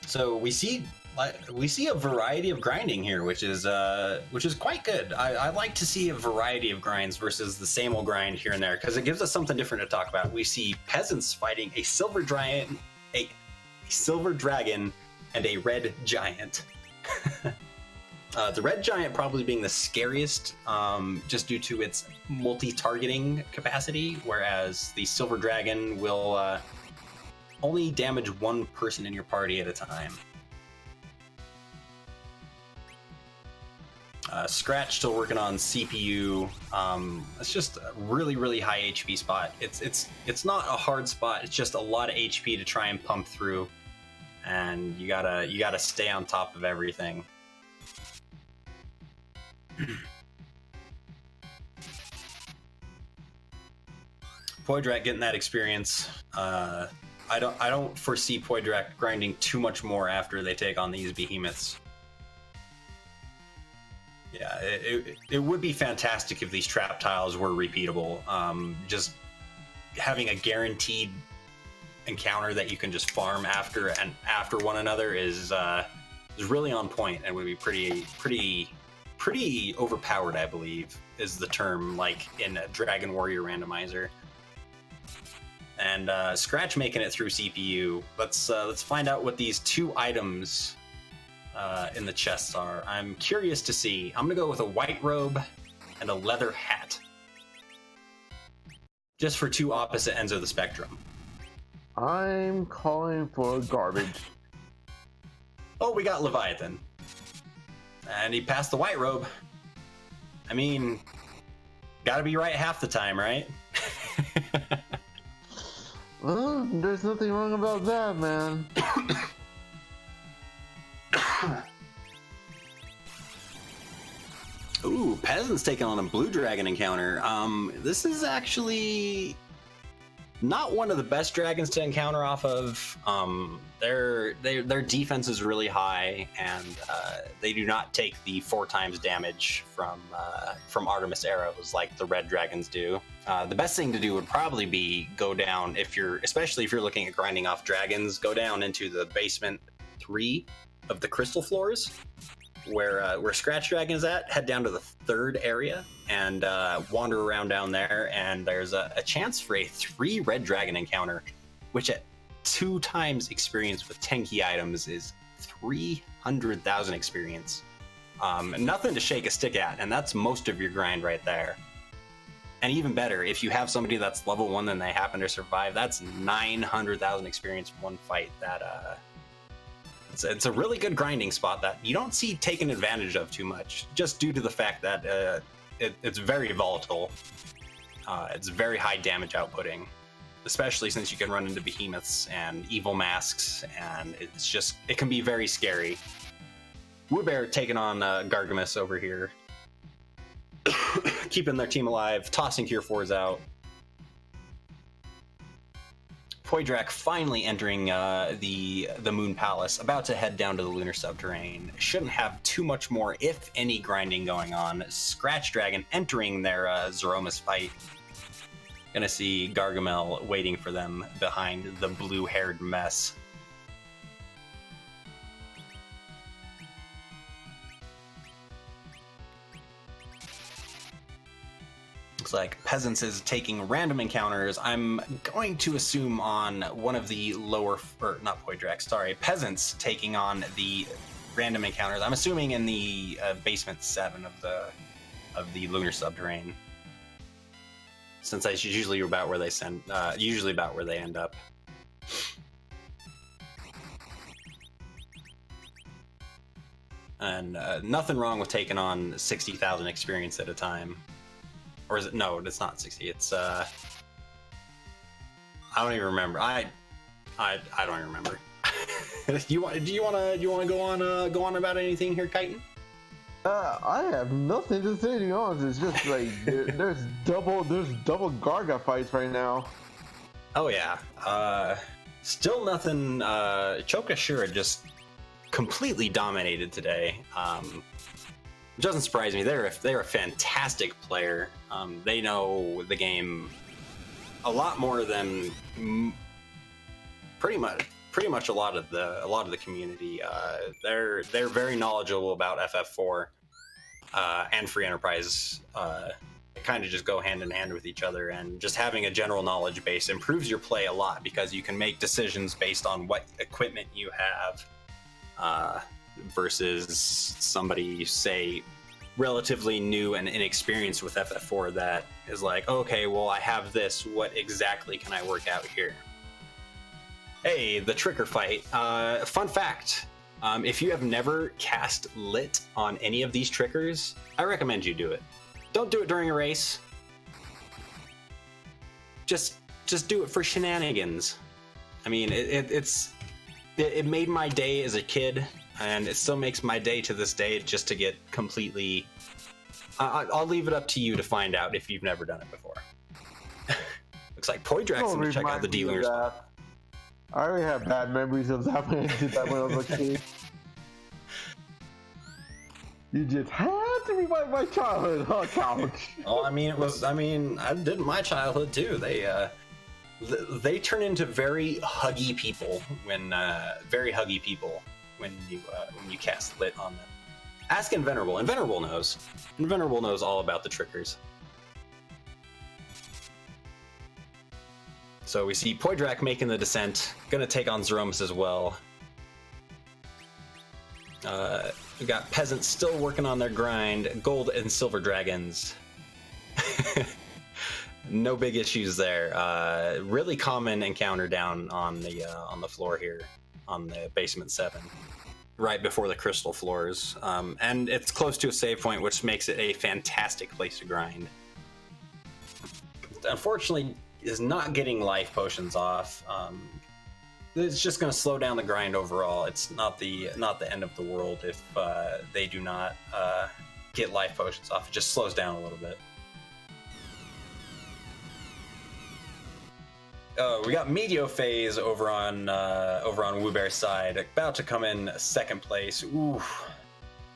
So we see a variety of grinding here, which is quite good. I like to see a variety of grinds versus the same old grind here and there, because it gives us something different to talk about. We see peasants fighting a silver dragon, and a red giant. The red giant probably being the scariest, just due to its multi-targeting capacity, whereas the silver dragon will only damage one person in your party at a time. Scratch still working on CPU. It's just a really, really high HP spot. It's not a hard spot. It's just a lot of HP to try and pump through, and you gotta stay on top of everything. Poidrak getting that experience. I don't foresee Poidrak grinding too much more after they take on these behemoths. Yeah, it would be fantastic if these trap tiles were repeatable. Just having a guaranteed encounter that you can just farm after one another is really on point, and would be pretty overpowered, I believe, is the term, like in a Dragon Warrior randomizer. And Scratch making it through CPU. Let's find out what these two items in the chests are. I'm curious to see. I'm gonna go with a white robe and a leather hat, just for two opposite ends of the spectrum. I'm calling for garbage. Oh, we got Leviathan, and he passed the white robe. I mean, gotta be right half the time, right? Well, there's nothing wrong about that, man. Ooh, Peasants taking on a Blue Dragon encounter. This is actually not one of the best dragons to encounter off of. Their defense is really high, and they do not take the 4 times damage from Artemis arrows like the red dragons do. The best thing to do would probably be go down, especially if you're looking at grinding off dragons, go down into the basement 3 of the crystal floors, where Scratch Dragon is at. Head down to the 3rd area and wander around down there, and there's a chance for a 3 red dragon encounter, which at 2 times experience with 10 key items is 300,000 experience. Nothing to shake a stick at, and that's most of your grind right there. And even better, if you have somebody that's level 1 and they happen to survive, that's 900,000 experience for one fight. It's a really good grinding spot that you don't see taken advantage of too much, just due to the fact that it's very volatile. It's very high damage outputting, especially since you can run into behemoths and evil masks, and it can be very scary. Woodbear taking on Gargamus over here, keeping their team alive, tossing Tier 4s out. Poydrak finally entering the Moon Palace, about to head down to the Lunar Subterrane. Shouldn't have too much more, if any, grinding going on. Scratch Dragon entering their Zeromus fight. Gonna see Gargamel waiting for them behind the blue-haired mess. Looks like Peasants is taking random encounters. I'm going to assume on one of the lower, or not Poydrak, sorry, Peasants taking on the random encounters. I'm assuming in the basement 7 of the Lunar Subterrane, since that's usually about where they end up. And nothing wrong with taking on 60,000 experience at a time. Or is it? No, it's not 60. It's I don't even remember. I don't even remember. Do you want to go on about anything here, Chitin? I have nothing to say, to be honest. It's just like there's double Garga fights right now. Oh yeah. Still nothing. Chokashira just completely dominated today. It doesn't surprise me. They're a fantastic player. They know the game a lot more than pretty much a lot of the community. They're very knowledgeable about FF4 and Free Enterprise. They kind of just go hand in hand with each other, and just having a general knowledge base improves your play a lot because you can make decisions based on what equipment you have. Versus somebody, say, relatively new and inexperienced with FF4 that is like, okay, well, I have this. What exactly can I work out here? Hey, the Tricker fight. Fun fact. If you have never cast Lit on any of these Trickers, I recommend you do it. Don't do it during a race. Just do it for shenanigans. I mean, it made my day as a kid, and it still makes my day to this day, just to get completely... I'll leave it up to you to find out if you've never done it before. Looks like Poydrak's going to check out the dealers. I already have bad memories of that when I did that when I was a kid. You just had to revive my childhood, huh, couch? Oh, I did my childhood too. They turn into very huggy people when you cast Lit on them. Ask Invenerable. Invenerable knows. Invenerable knows all about the Trickers. So we see Poydrak making the descent, gonna take on Zeromus as well. We got Peasants still working on their grind, Gold and Silver Dragons. No big issues there. Really common encounter down on the floor here, on the basement 7, right before the crystal floors, and it's close to a save point, which makes it a fantastic place to grind. Unfortunately, is not getting life potions off. It's just going to slow down the grind overall. It's not the end of the world if they do not get life potions off. It just slows down a little bit. We got Meteor Phase over on Woobear's side, about to come in second place. Ooh,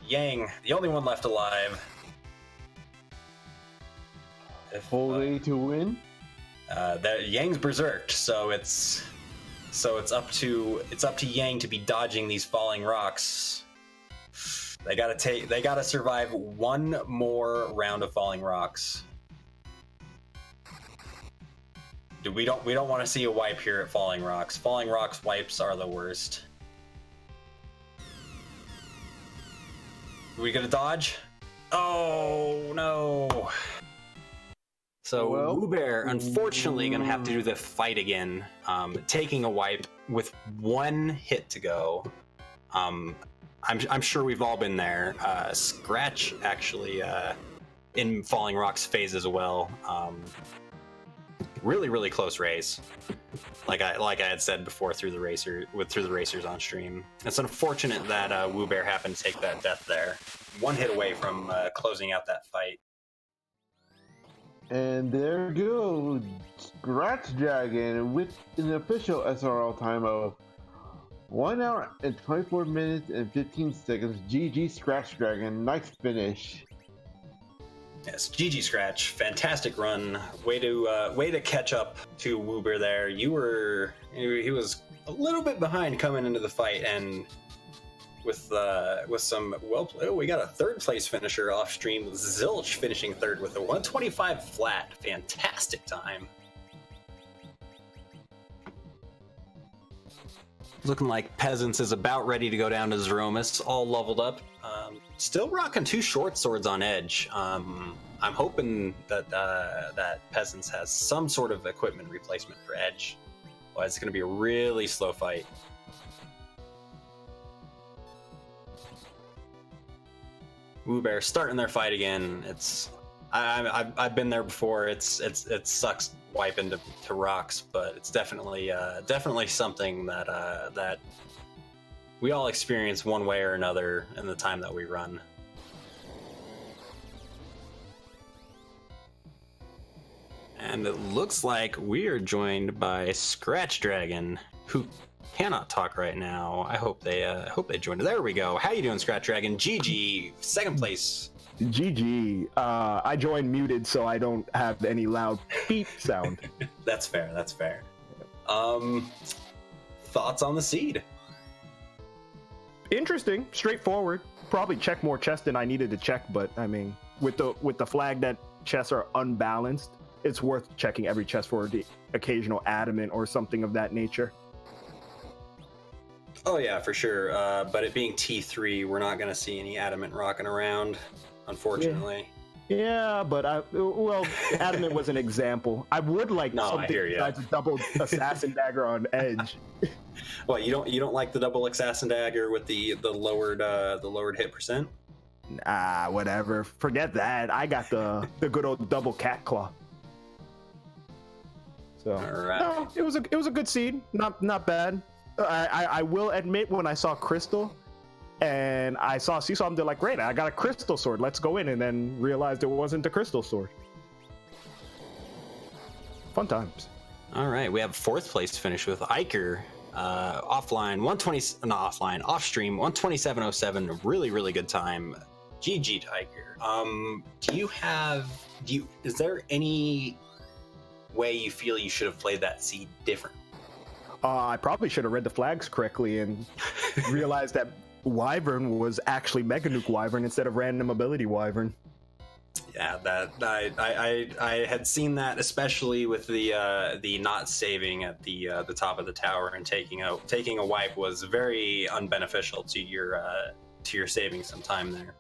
Yang, the only one left alive. Holding to win. Yang's berserked, so it's up to Yang to be dodging these falling rocks. They gotta survive one more round of falling rocks. We don't want to see a wipe here at Falling Rocks. Falling Rocks wipes are the worst. Are we gonna dodge? Oh no! So Woobear, unfortunately, gonna have to do the fight again, taking a wipe with one hit to go. I'm sure we've all been there. Scratch actually in Falling Rocks phase as well. Really close race, like I had said before through the racers on stream. It's unfortunate that Woobear happened to take that death there. One hit away from closing out that fight. And there you go, Scratch Dragon with an official SRL time of 1 hour and 24 minutes and 15 seconds. GG Scratch Dragon, nice finish. Yes, GG Scratch, fantastic run. Way to catch up to Woobear there. He was a little bit behind coming into the fight, and with some we got a third place finisher off stream. Zilch finishing third with a 125 flat. Fantastic time. Looking like Peasants is about ready to go down to Zeromus, all leveled up. Still rocking 2 short swords on edge. I'm hoping that Peasants has some sort of equipment replacement for edge. Otherwise, it's going to be a really slow fight. Woobear starting their fight again. I've been there before. It sucks wiping to rocks, but it's definitely something that we all experience one way or another in the time that we run. And it looks like we are joined by Scratch Dragon, who cannot talk right now. I hope they joined. There we go. How you doing, Scratch Dragon? GG, second place. GG. I joined muted, so I don't have any loud beep sound. That's fair. That's fair. Thoughts on the seed? Interesting, straightforward. Probably check more chests than I needed to check, but I mean, with the flag that chests are unbalanced, it's worth checking every chest for the occasional adamant or something of that nature. Oh yeah, for sure. But it being T3, we're not going to see any adamant rocking around, unfortunately. Yeah, but adamant was an example. I would like something besides a double assassin dagger on edge. Well, you don't like the double assassin dagger with the lowered hit percent? Nah, whatever. Forget that. I got the good old double cat claw. So right. No, it was a good seed. Not bad. I will admit, when I saw Crystal and I saw Seesaw, I'm like, great, I got a crystal sword. Let's go in, and then realized it wasn't a crystal sword. Fun times. All right, we have fourth place finish with Iker. Off stream 127.07. Really good time. GG to Iker. Is there any way you feel you should have played that seed different? I probably should have read the flags correctly and realized that Wyvern was actually Mega Nuke Wyvern instead of Random Ability Wyvern. Yeah, that I had seen that, especially with the not saving at the top of the tower and taking a wipe was very unbeneficial to your saving some time there.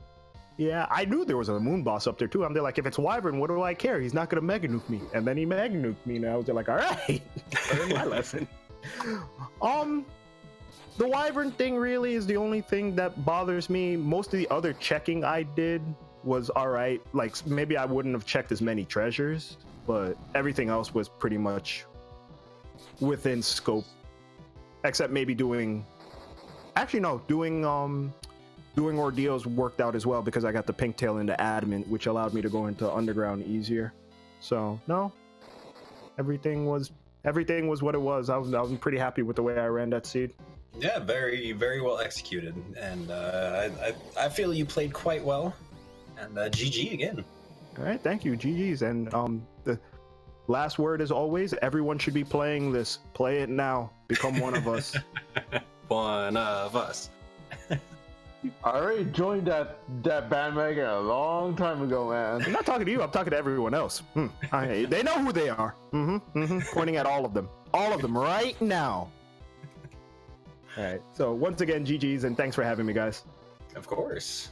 Yeah, I knew there was a moon boss up there too. I'm there like, if it's Wyvern, what do I care? He's not gonna Mega Nuke me, and then he Mega Nuked me. And I was there like, all right, learned my lesson. The Wyvern thing really is the only thing that bothers me. Most of the other checking I did was all right. Like, maybe I wouldn't have checked as many treasures, but everything else was pretty much within scope, except maybe doing doing Ordeals worked out as well because I got the pink tail into adamant, which allowed me to go into underground easier. So no, everything was what it was. I was pretty happy with the way I ran that seed. Yeah, very, very well executed, and I feel you played quite well. And GG again. All right, thank you, GG's. And the last word, as always, everyone should be playing this. Play it now. Become one of us. One of us. I already joined that bandwagon a long time ago, man. I'm not talking to you. I'm talking to everyone else. They know who they are. Pointing at all of them right now. All right. So once again, GG's, and thanks for having me, guys. Of course.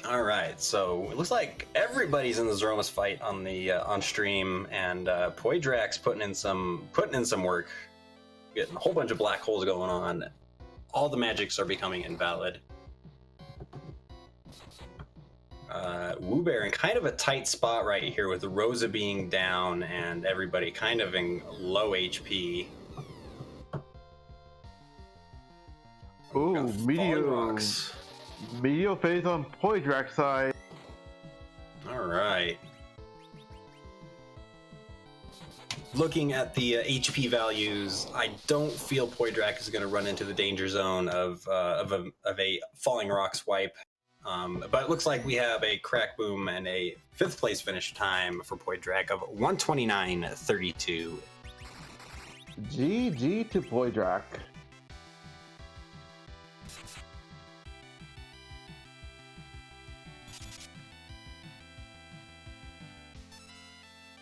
All right. So it looks like everybody's in the Zeromus fight on the on stream, and Poidrax putting in some work, getting a whole bunch of black holes going on. All the magics are becoming invalid. Wyvern in kind of a tight spot right here with Rosa being down and everybody kind of in low HP. Ooh, Meteor phase on Poidrax side. All right. Looking at the HP values, I don't feel Poidrax is going to run into the danger zone of a falling rock swipe. But it looks like we have a crack boom and a 5th place finish time for Poidrax of 129.32. GG to Poidrax.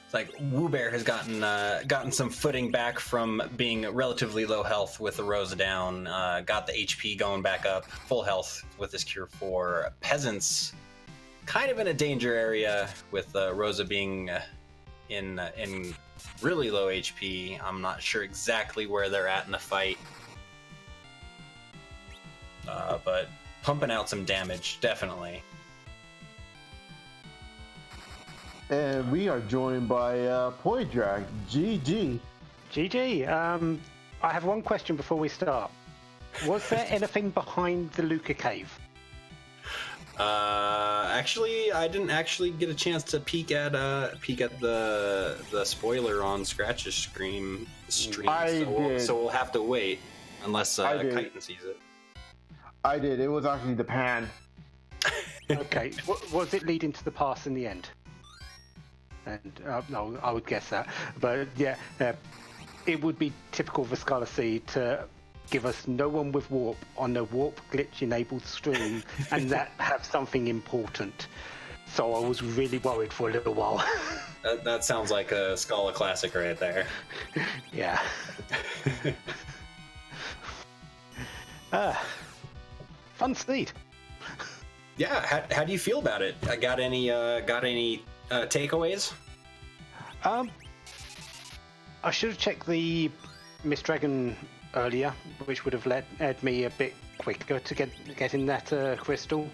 It's like Wyvern has gotten some footing back from being relatively low health with the Rosa down. Got the HP going back up, full health with this Cure 4. Peasants kind of in a danger area with Rosa being in really low HP. I'm not sure exactly where they're at in the fight, but pumping out some damage definitely. And we are joined by Poidrax. GG. GG. I have one question before we start. Was there anything behind the Luca cave? Actually, I didn't actually get a chance to peek at the spoiler on Scratch's stream. So we'll have to wait unless Chitin sees it. I did. It was actually the pan. Okay. Was it leading to the pass in the end? And no, I would guess that. But yeah, it would be typical of a Scarlet Sea to give us no one with warp on a warp glitch enabled stream and that have something important. So I was really worried for a little while. That sounds like a Scala classic right there. Yeah. Fun seed. Yeah, how do you feel about it? Got any takeaways? I should have checked the Miss Dragon earlier, which would have led me a bit quicker to get in that crystal.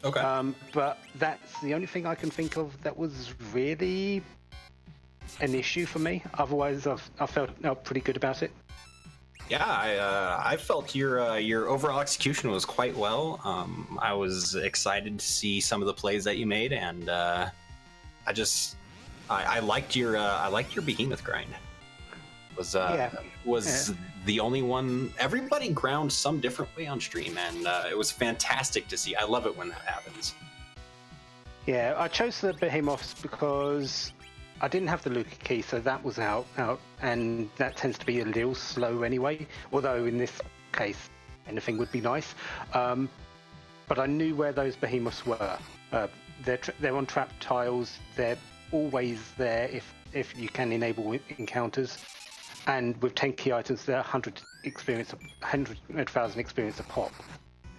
Okay. But that's the only thing I can think of that was really an issue for me. Otherwise, I felt pretty good about it. Yeah, I felt your overall execution was quite well. I was excited to see some of the plays that you made, and I liked your behemoth grind. Was the only one. Everybody ground some different way on stream, and it was fantastic to see. I love it when that happens. Yeah, I chose the behemoths because I didn't have the Luca key, so that was out, and that tends to be a little slow anyway. Although in this case, anything would be nice. But I knew where those behemoths were. They're on trap tiles. They're always there if you can enable encounters. And with 10 key items, they're 100,000 experience a pop.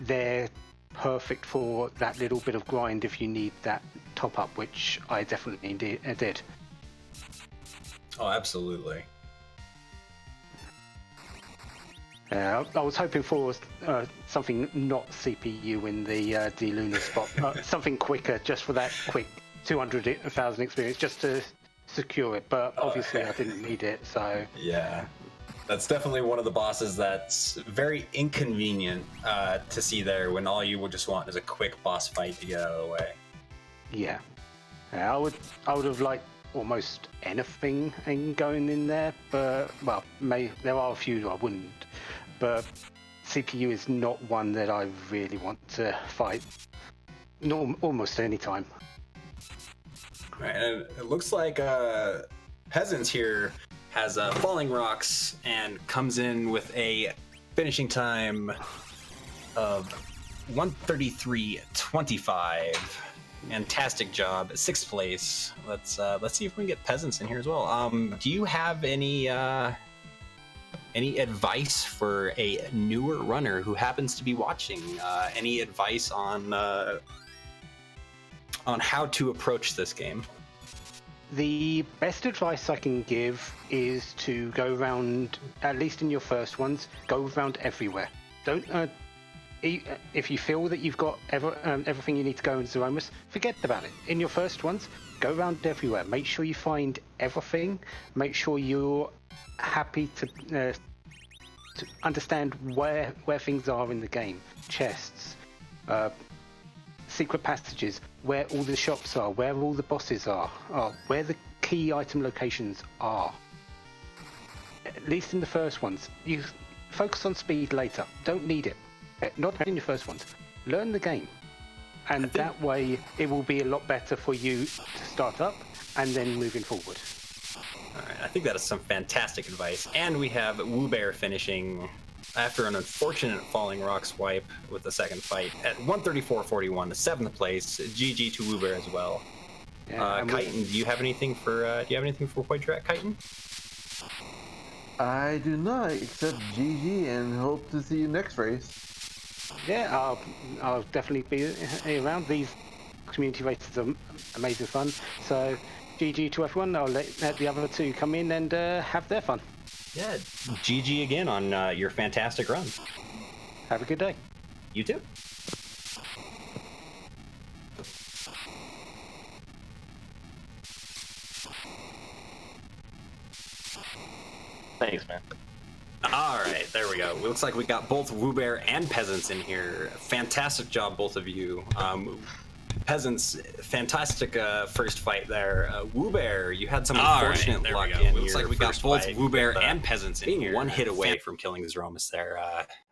They're perfect for that little bit of grind if you need that top up, which I definitely did. Oh, absolutely. I was hoping for something not CPU in the Lunar spot, something quicker, just for that quick 200,000 experience, just to secure it. But obviously, I didn't need it, so yeah, That's definitely one of the bosses that's very inconvenient to see there when all you would just want is a quick boss fight to get out of the way. Yeah. I would have liked almost anything going in there, but well, there are a few I wouldn't. But CPU is not one that I really want to fight. Almost any time. Right, and it looks like Peasants here has Falling Rocks and comes in with a finishing time of 1:33.25. Fantastic job, 6th place. Let's see if we can get Peasants in here as well. Do you have any advice for a newer runner who happens to be watching? Any advice on how to approach this game? The best advice I can give is to go around, at least in your first ones, go around everywhere. Don't, if you feel that you've got everything you need to go in Zeromus, forget about it. In your first ones, go around everywhere. Make sure you find everything. Make sure you're happy to understand where things are in the game. Chests, secret passages, where all the shops are, where all the bosses are, where the key item locations are. At least in the first ones. You focus on speed later. Don't need it. Not in your first ones. Learn the game. And that way it will be a lot better for you to start up and then moving forward. All right, I think that is some fantastic advice. And we have Wyvern finishing after an unfortunate Falling Rocks wipe with the second fight at 1:34.41, the 7th place. GG to Wyvern as well. Yeah, Chitin, do you have anything for where you're at, Chitin? I do not, except GG, and hope to see you next race. Yeah, I'll definitely be around. These community races are amazing fun. So GG to everyone. I'll let the other two come in and have their fun. Yeah, GG again on your fantastic run. Have a good day. You too. Thanks, man. All right, there we go. Looks like we got both Wyvern and Peasants in here. Fantastic job, both of you. Peasants, fantastic first fight there. Wyvern, you had some unfortunate luck in looks like we got both Wyvern and Peasants in here. One hit away from killing Zeromus there.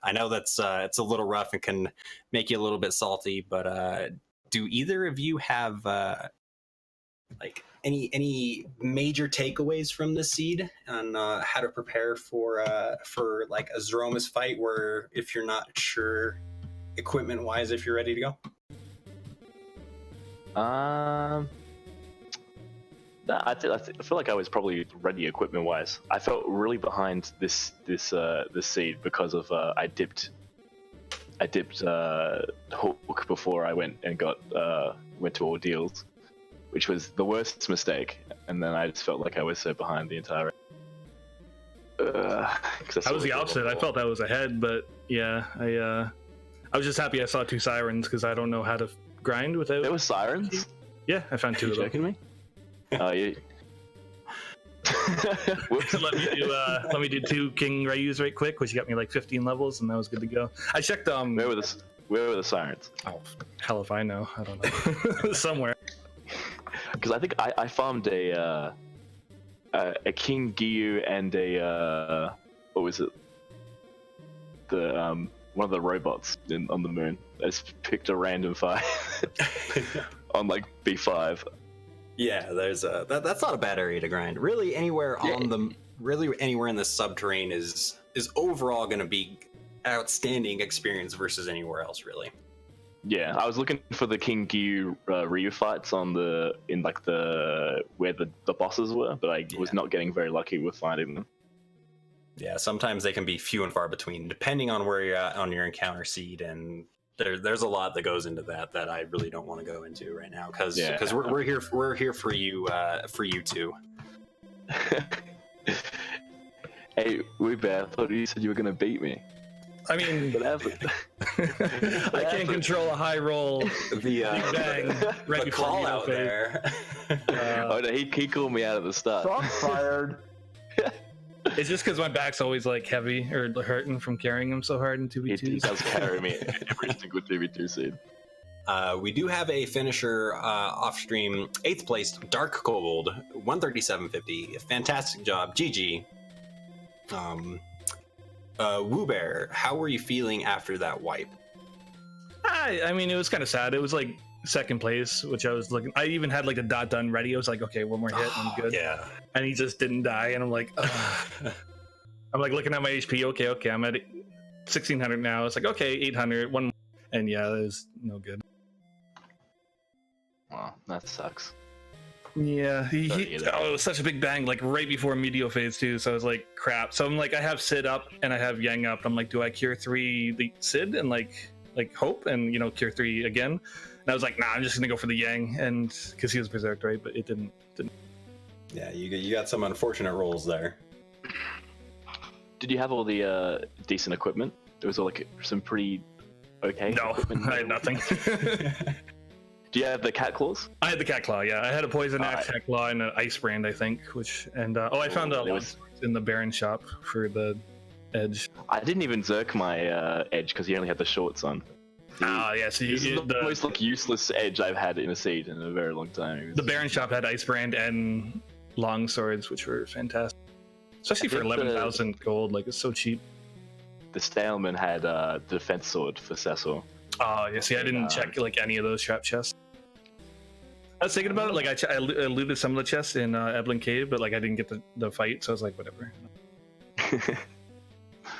I know that's it's a little rough and can make you a little bit salty, but do either of you have like any major takeaways from this seed on how to prepare for like a Zeromus fight, where if you're not sure equipment wise if you're ready to go? I feel like I was probably ready equipment wise. I felt really behind this seed because of I dipped Hook before I went to Ordeals, which was the worst mistake, and then I just felt like I was so behind the entire. I was the opposite. I felt I was ahead, but yeah, I was just happy I saw 2 sirens because I don't know how to grind without. There were sirens. Yeah, I found 2 of them. Joking me? Oh, yeah. let me do 2 King Ryus right quick, which got me like 15 levels, and that was good to go. I checked. Where were the sirens? Oh, hell if I know. I don't know. Somewhere. Because I think I farmed a King Gyu and a what was it? The one of the robots on the moon. I just picked a random 5 on like B5. Yeah, there's that's not a bad area to grind. Really, anywhere anywhere in the subterranean is overall going to be outstanding experience versus anywhere else, really. Yeah, I was looking for the King Gyu Ryu fights where the bosses were, but I was not getting very lucky with finding them. Yeah, sometimes they can be few and far between, depending on where you're at on your encounter seed, and there's a lot that goes into that I really don't want to go into right now because we're here for you too. Hey, Wyvern, I thought you said you were gonna beat me. I mean, I can't control a high roll. The call out there. Oh no, he called me out at the start. Shots fired. It's just because my back's always like heavy or hurting from carrying him so hard in 2v2. He does carry me every single 2v2 seed. We do have a finisher off stream, 8th place, Dark Kobold, 137.50. Fantastic job, GG. Woo Bear, how were you feeling after that wipe? I mean, it was kind of sad. It was like second place, which I was looking. I even had like a dot done ready. I was like, okay, one more hit, and I'm good. Yeah. And he just didn't die, and I'm like, ugh. I'm like looking at my HP. Okay, I'm at 1600 now. It's like, okay, 800, one more. And yeah, that is no good. Wow, that sucks. Yeah, it was such a big bang, like right before Meteor phase too. So I was like, crap. So I'm like, I have Sid up and I have Yang up. I'm like, do I cure 3 the Sid and like hope and cure 3 again? And I was like, nah, I'm just gonna go for the Yang, and because he was berserked, right? But it didn't. Yeah, you got some unfortunate rolls there. Did you have all the decent equipment? There was all like some pretty okay. No, I had nothing. Do you have the cat claws? I had the cat claw. Yeah, I had a poison axe, cat claw, and an ice brand, I think. I found a in the Baron shop for the edge. I didn't even zerk my edge because he only had the shorts on. Yeah. So this is the most like useless edge I've had in a seed in a very long time. The Baron shop had ice brand and long swords, which were fantastic, especially for 11,000 gold. Like, it's so cheap. The Staleman had the defense sword for Cecil. Oh, yeah. See, I didn't check like any of those trap chests. I was thinking about it. Like, I looted some of the chests in Eblin Cave, but like I didn't get the fight, so I was like, whatever.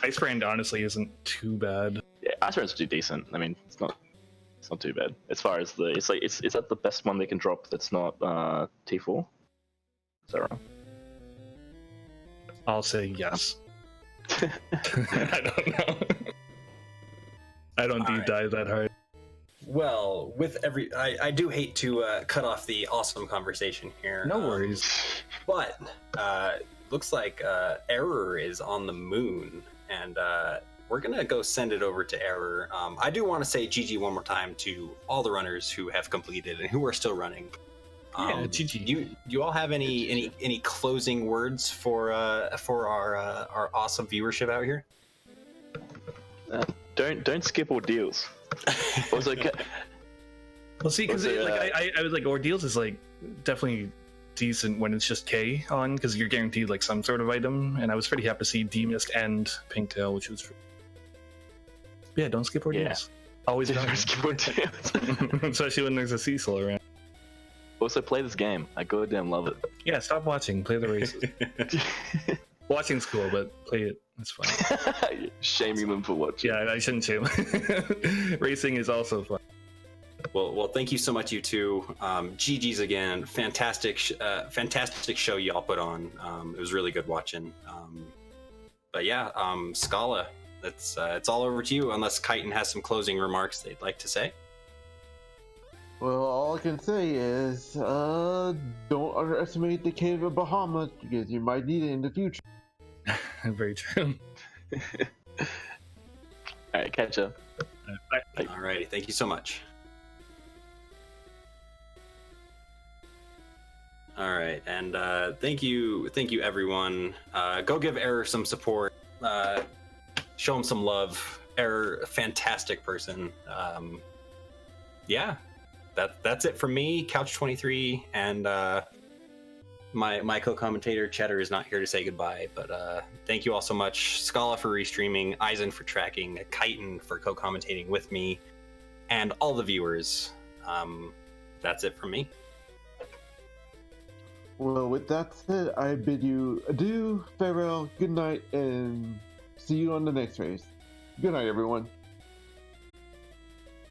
Ice brand honestly isn't too bad. Yeah, Ice brand's too decent. I mean, it's not too bad as far as it's that the best one they can drop that's not T4. Is that wrong? I'll say yes. I don't know. I don't deep dive that hard. Well, I do hate to cut off the awesome conversation here. No worries. But looks like Error is on the moon, and we're gonna go send it over to Error. I do want to say GG one more time to all the runners who have completed and who are still running. Yeah, GG. You all have any closing words for our awesome viewership out here? Don't skip Ordeals. Also, well, see, because I was like, Ordeals is like definitely decent when it's just K on, because you're guaranteed like some sort of item, and I was pretty happy to see D-Mist and Pinktail, which was yeah, don't skip Ordeals. Yeah. Always don't skip Ordeals. Especially when there's a Cecil around. Also, play this game. I goddamn love it. Yeah, stop watching. Play the races. Watching's cool, but play it. It's fun. Shaming them for watching. Yeah, I shouldn't shame. Racing is also fun. Well, thank you so much, you two. GG's again. Fantastic show y'all put on. It was really good watching. But yeah, Scala, it's all over to you. Unless Chitin has some closing remarks they'd like to say. Well, all I can say is, don't underestimate the Cave of Bahamut, because you might need it in the future. Very true. Alright, catch up. Alrighty, thank you so much. Alright, and thank you everyone. Go give Error some support. Show him some love. Error, a fantastic person. Yeah. That's it from me, Couch23, and my co-commentator Cheddar is not here to say goodbye, but thank you all so much. Scala for restreaming, Eisen for tracking, Chitin for co-commentating with me, and all the viewers. That's it from me. Well, with that said, I bid you adieu, farewell, good night, and see you on the next race. Good night, everyone.